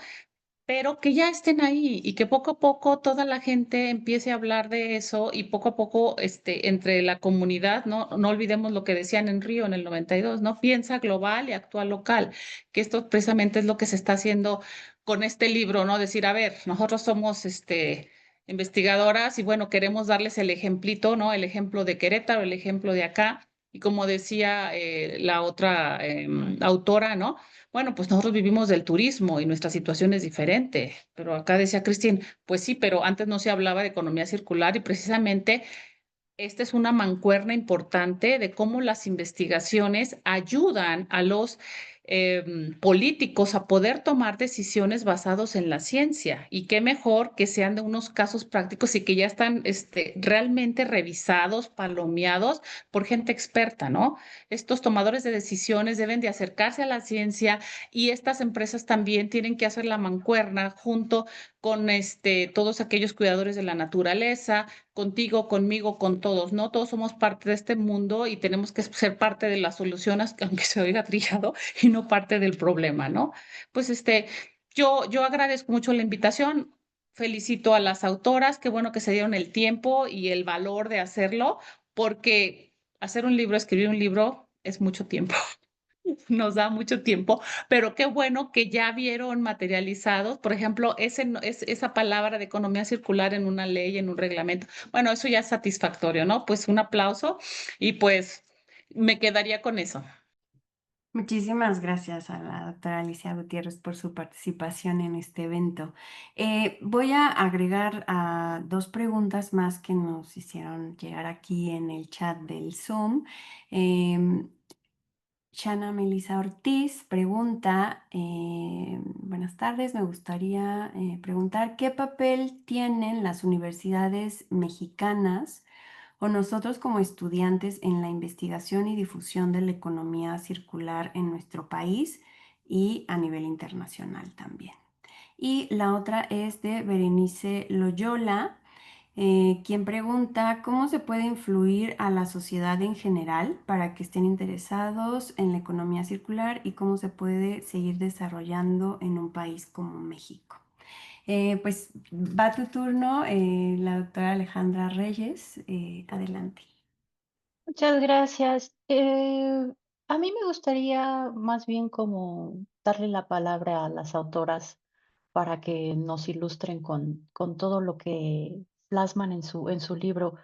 Pero que ya estén ahí y que poco a poco toda la gente empiece a hablar de eso y poco a poco, entre la comunidad, ¿no? No olvidemos lo que decían en Río en el 92, ¿no? Piensa global y actúa local, que esto precisamente es lo que se está haciendo con este libro, ¿no? Decir, a ver, nosotros somos, investigadoras y bueno, queremos darles el ejemplito, ¿no? El ejemplo de Querétaro, el ejemplo de acá. Y como decía la otra autora, ¿no? Bueno, pues nosotros vivimos del turismo y nuestra situación es diferente, pero acá decía Cristín, pues sí, pero antes no se hablaba de economía circular y precisamente esta es una mancuerna importante de cómo las investigaciones ayudan a los políticos a poder tomar decisiones basadas en la ciencia. Y qué mejor que sean de unos casos prácticos y que ya están realmente revisados, palomeados por gente experta, ¿no? Estos tomadores de decisiones deben de acercarse a la ciencia y estas empresas también tienen que hacer la mancuerna junto con todos aquellos cuidadores de la naturaleza contigo, conmigo, con todos, ¿no? Todos somos parte de este mundo y tenemos que ser parte de las soluciones, aunque se oiga trillado, y no parte del problema, ¿no? Pues yo agradezco mucho la invitación, felicito a las autoras, qué bueno que se dieron el tiempo y el valor de hacerlo, porque hacer un libro, escribir un libro es mucho tiempo. Nos da mucho tiempo, pero qué bueno que ya vieron materializados, por ejemplo, esa palabra de economía circular en una ley, en un reglamento. Bueno, eso ya es satisfactorio, ¿no? Pues un aplauso y pues me quedaría con eso. Muchísimas gracias a la doctora Alicia Gutiérrez por su participación en este evento. Voy a agregar dos preguntas más que nos hicieron llegar aquí en el chat del Zoom. Em, Shana Melissa Ortiz pregunta, buenas tardes, me gustaría preguntar qué papel tienen las universidades mexicanas o nosotros como estudiantes en la investigación y difusión de la economía circular en nuestro país y a nivel internacional también. Y la otra es de Berenice Loyola, quien pregunta cómo se puede influir a la sociedad en general para que estén interesados en la economía circular y cómo se puede seguir desarrollando en un país como México. Pues va tu turno, la doctora Alejandra Reyes. Adelante. Muchas gracias. A mí me gustaría más bien como darle la palabra a las autoras para que nos ilustren con todo lo que plasman en su libro.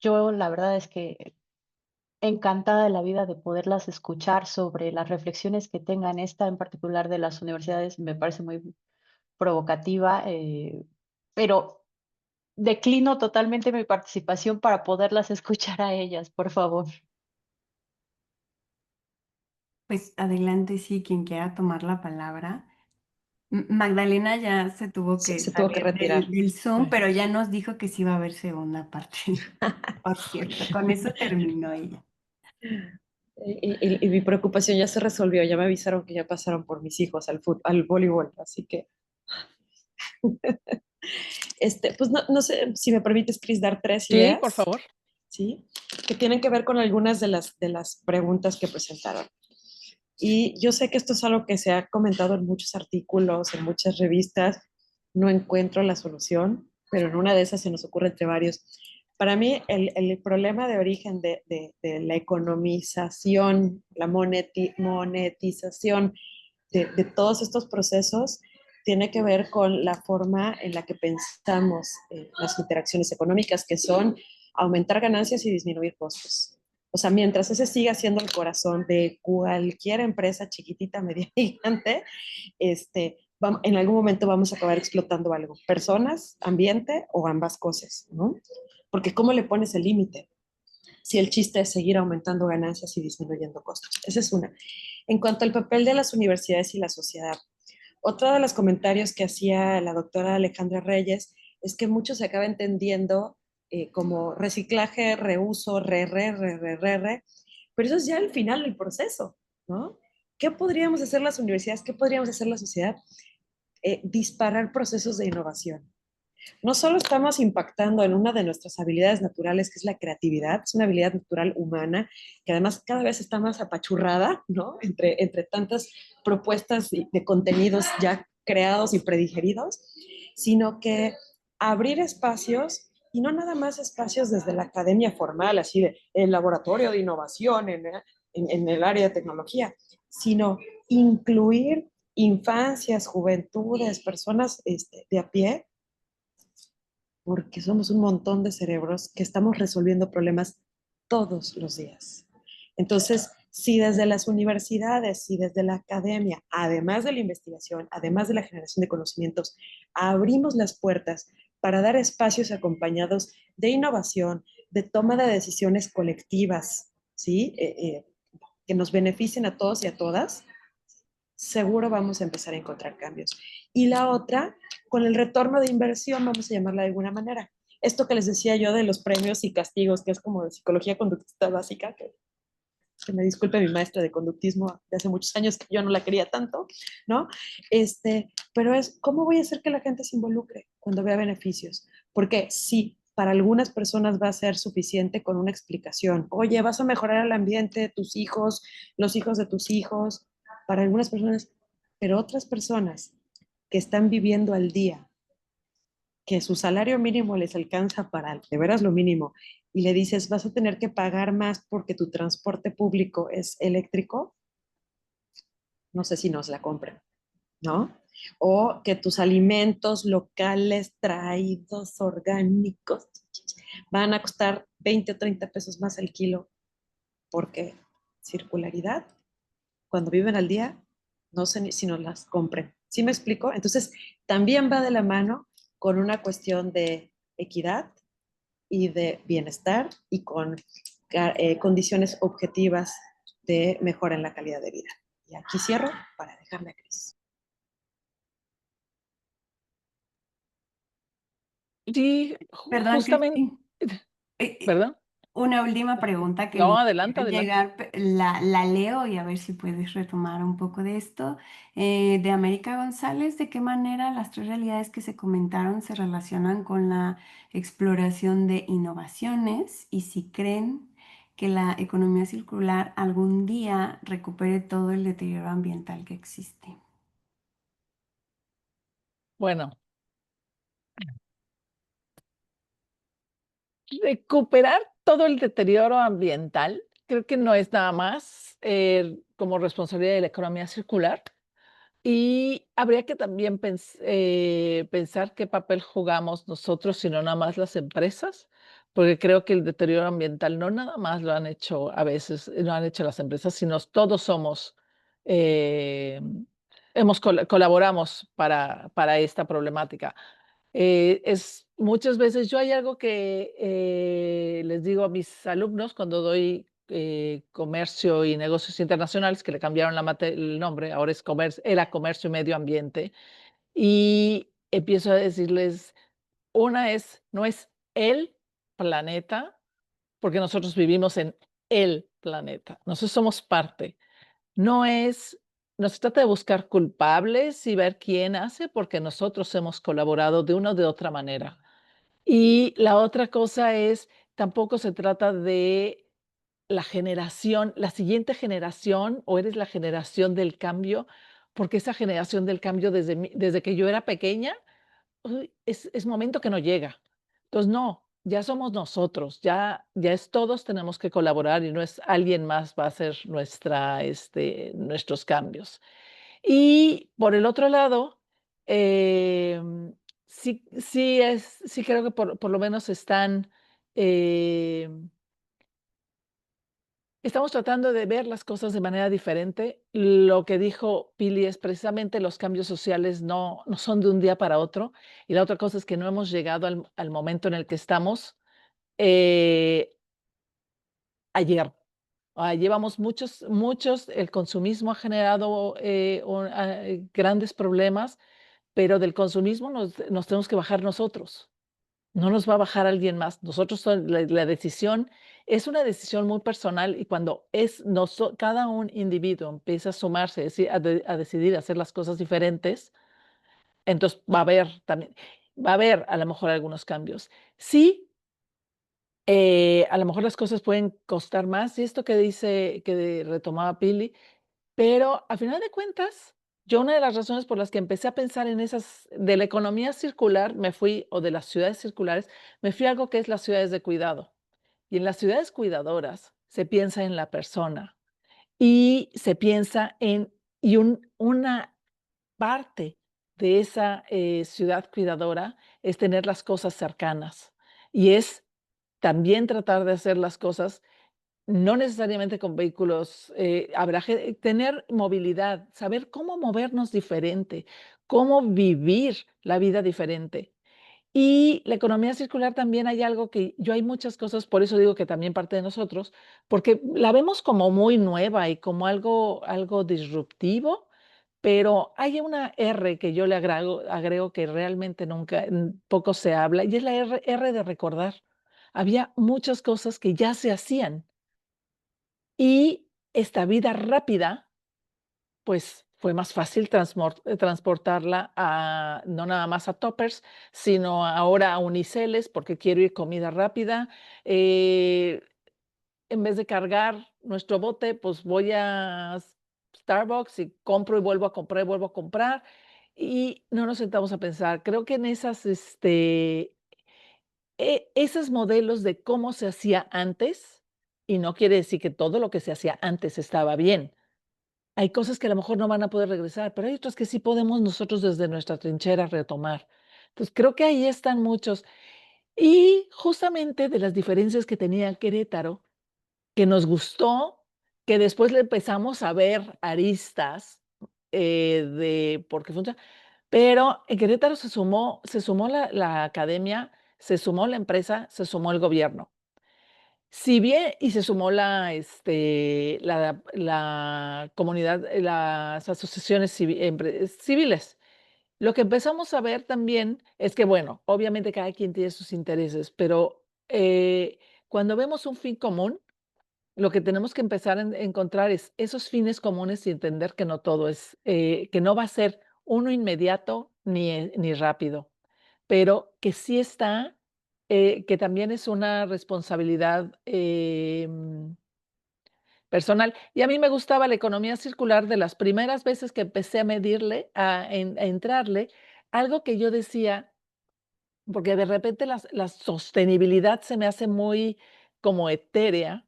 Yo la verdad es que encantada de la vida de poderlas escuchar sobre las reflexiones que tengan. Esta en particular de las universidades me parece muy provocativa, pero declino totalmente mi participación para poderlas escuchar a ellas, por favor. Pues adelante, sí, quien quiera tomar la palabra. Magdalena ya se tuvo que Se tuvo que salir retirar. del Zoom, Bueno. pero ya nos dijo que sí va a haber segunda parte. Por cierto, con eso terminó ella. Y mi preocupación ya se resolvió, ya me avisaron que ya pasaron por mis hijos al voleibol, así que, pues no sé si me permites, Cris, dar 3 Sí, por ideas, favor. ¿sí? Que tienen que ver con algunas de las preguntas que presentaron. Y yo sé que esto es algo que se ha comentado en muchos artículos, en muchas revistas, no encuentro la solución, pero en una de esas se nos ocurre entre varios. Para mí, el problema de origen de la economización, la monetización de todos estos procesos tiene que ver con la forma en la que pensamos las interacciones económicas, que son aumentar ganancias y disminuir costos. O sea, mientras ese siga siendo el corazón de cualquier empresa chiquitita, mediana y gigante, en algún momento vamos a acabar explotando algo, personas, ambiente o ambas cosas, ¿no? Porque ¿cómo le pones el límite? Si el chiste es seguir aumentando ganancias y disminuyendo costos. Esa es una. En cuanto al papel de las universidades y la sociedad, otro de los comentarios que hacía la doctora Alejandra Reyes es que mucho se acaba entendiendo como reciclaje, reuso, pero eso es ya el final del proceso, ¿no? ¿Qué podríamos hacer las universidades? ¿Qué podríamos hacer la sociedad? Disparar procesos de innovación. No solo estamos impactando en una de nuestras habilidades naturales, que es la creatividad, es una habilidad natural humana, que además cada vez está más apachurrada, ¿no? Entre tantas propuestas de contenidos ya creados y predigeridos, sino que abrir espacios, y no nada más espacios desde la academia formal, así de el laboratorio de innovación en el área de tecnología, sino incluir infancias, juventudes, personas de a pie, porque somos un montón de cerebros que estamos resolviendo problemas todos los días. Entonces, si desde las universidades, si desde la academia, además de la investigación, además de la generación de conocimientos, abrimos las puertas para dar espacios acompañados de innovación, de toma de decisiones colectivas, ¿sí? Que nos beneficien a todos y a todas, seguro vamos a empezar a encontrar cambios. Y la otra, con el retorno de inversión, vamos a llamarla de alguna manera. Esto que les decía yo de los premios y castigos, que es como de psicología conductista básica, que me disculpe mi maestra de conductismo de hace muchos años que yo no la quería tanto, ¿no? Pero es, ¿cómo voy a hacer que la gente se involucre cuando vea beneficios? Porque sí, para algunas personas va a ser suficiente con una explicación. Oye, vas a mejorar el ambiente de tus hijos, los hijos de tus hijos, para algunas personas, pero otras personas que están viviendo al día, que su salario mínimo les alcanza para de veras lo mínimo, y le dices, vas a tener que pagar más porque tu transporte público es eléctrico, no sé si nos la compren, ¿no? O que tus alimentos locales, traídos, orgánicos, van a costar 20 o 30 pesos más el kilo, porque circularidad, cuando viven al día, no sé ni si nos las compren. ¿Sí me explico? Entonces, también va de la mano con una cuestión de equidad y de bienestar y con condiciones objetivas de mejora en la calidad de vida. Y aquí cierro para dejarme a Cris. Sí, Perdón, justamente, Cristi. Eh, eh, ¿perdón? Una última pregunta que me No, adelante, hicieron adelante. llegar, la leo y a ver si puedes retomar un poco de esto. De América González, ¿de qué manera las tres realidades que se comentaron se relacionan con la exploración de innovaciones y si creen que la economía circular algún día recupere todo el deterioro ambiental que existe? Bueno, recuperar todo el deterioro ambiental creo que no es nada más como responsabilidad de la economía circular. Y habría que también pensar qué papel jugamos nosotros y no nada más las empresas, porque creo que el deterioro ambiental no nada más lo han hecho a veces, lo han hecho las empresas, sino todos somos, eh, colaboramos para esta problemática. Muchas veces yo hay algo que les digo a mis alumnos cuando doy comercio y negocios internacionales, que le cambiaron el nombre, ahora era comercio y medio ambiente, y empiezo a decirles, no es el planeta, porque nosotros vivimos en el planeta, nosotros somos parte. No es No se trata de buscar culpables y ver quién hace, porque nosotros hemos colaborado de una o de otra manera. Y la otra cosa es, tampoco se trata de la siguiente generación, o eres la generación del cambio, porque esa generación del cambio desde que yo era pequeña, uy, es momento que no llega. Entonces, no, ya somos nosotros, ya es todos tenemos que colaborar y no es alguien más va a hacer nuestros cambios. Y por el otro lado, sí creo que por lo menos em, estamos tratando de ver las cosas de manera diferente. Lo que dijo Pili es precisamente los cambios sociales no son de un día para otro. Y la otra cosa es que no hemos llegado al momento en el que estamos eh, ayer. Llevamos el consumismo ha generado grandes problemas, pero del consumismo nos tenemos que bajar nosotros. No nos va a bajar alguien más. La decisión es una decisión muy personal y cuando cada un individuo empieza a sumarse, a decidir hacer las cosas diferentes, entonces va a haber a lo mejor algunos cambios. Sí, a lo mejor las cosas pueden costar más y esto que retomaba Pili, pero a final de cuentas, yo una de las razones por las que empecé a pensar en esas de la economía circular, o de las ciudades circulares, me fui a algo que es las ciudades de cuidado. Y en las ciudades cuidadoras se piensa en la persona y se piensa una parte de esa ciudad cuidadora es tener las cosas cercanas y es también tratar de hacer las cosas no necesariamente con vehículos, tener movilidad, saber cómo movernos diferente, cómo vivir la vida diferente. Y la economía circular también hay muchas cosas, por eso digo que también parte de nosotros, porque la vemos como muy nueva y como algo disruptivo, pero hay una R que yo le agrego que realmente poco se habla, y es la R de recordar. Había muchas cosas que ya se hacían y esta vida rápida, pues, fue más fácil transportarla no nada más a toppers, sino ahora a uniceles, porque quiero ir comida rápida. Eh, en vez de cargar nuestro bote, pues, voy a Starbucks y compro y vuelvo a comprar y vuelvo a comprar, y no nos sentamos a pensar. Creo que en esos modelos de cómo se hacía antes, y no quiere decir que todo lo que se hacía antes estaba bien. Hay cosas que a lo mejor no van a poder regresar, pero hay otras que sí podemos nosotros desde nuestra trinchera retomar. Entonces, creo que ahí están muchos. Y justamente de las diferencias que tenía Querétaro, que nos gustó, que después le empezamos a ver aristas de por qué funciona. Pero en Querétaro se sumó la academia, se sumó la empresa, se sumó el gobierno. Si bien y se sumó la comunidad, las asociaciones civiles. Lo que empezamos a ver también es que, bueno, obviamente cada quien tiene sus intereses, pero, cuando vemos un fin común, lo que tenemos que empezar a encontrar es esos fines comunes y entender que no todo que no va a ser uno inmediato ni rápido, pero que sí que también es una responsabilidad, personal. Y a mí me gustaba la economía circular de las primeras veces que empecé a medirle, a entrarle, algo que yo decía, porque de repente la sostenibilidad se me hace muy como etérea,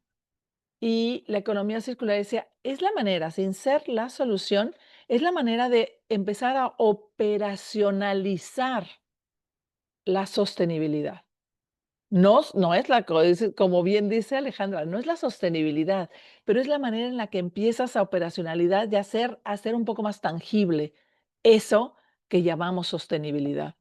y la economía circular decía, es la manera, sin ser la solución, es la manera de empezar a operacionalizar la sostenibilidad. No es como bien dice Alejandra, no es la sostenibilidad, pero es la manera en la que empiezas a operacionalidad y hacer un poco más tangible eso que llamamos sostenibilidad.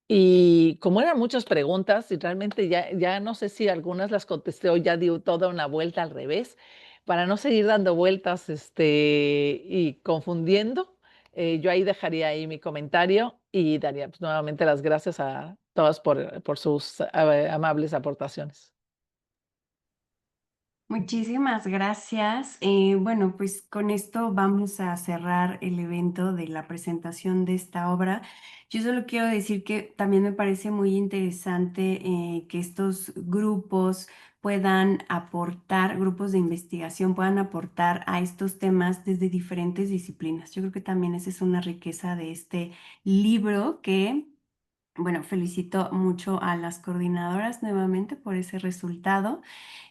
Y como eran muchas preguntas, y realmente ya no sé si algunas las contesté o ya di toda una vuelta al revés, para no seguir dando vueltas, y confundiendo, yo ahí dejaría ahí mi comentario y daría, pues, nuevamente las gracias a todas por sus, amables aportaciones. Muchísimas gracias. Bueno, pues con esto vamos a cerrar el evento de la presentación de esta obra. Yo solo quiero decir que también me parece muy interesante que estos grupos puedan aportar, grupos de investigación puedan aportar a estos temas desde diferentes disciplinas. Yo creo que también esa es una riqueza de este libro que, bueno, felicito mucho a las coordinadoras nuevamente por ese resultado.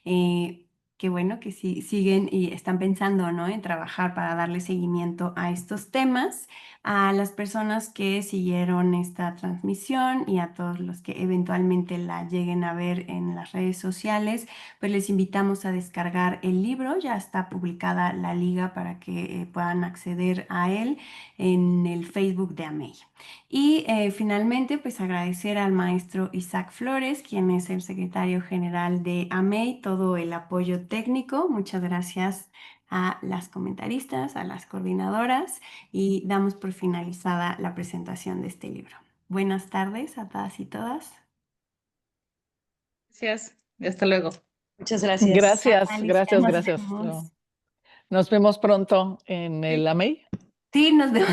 Eh, Qué bueno que sí, siguen y están pensando, ¿no?, en trabajar para darle seguimiento a estos temas, a las personas que siguieron esta transmisión y a todos los que eventualmente la lleguen a ver en las redes sociales, pues les invitamos a descargar el libro. Ya está publicada la liga para que puedan acceder a él en el Facebook de AMEI. Y finalmente, pues agradecer al maestro Isaac Flores, quien es el secretario general de AMEI, todo el apoyo técnico. Muchas gracias a las comentaristas, a las coordinadoras, y damos por finalizada la presentación de este libro. Buenas tardes a todas y todas. Gracias y hasta luego. Muchas gracias. Gracias, Alicia, nos gracias. vemos. Nos vemos pronto en el AMEI. Sí, nos vemos.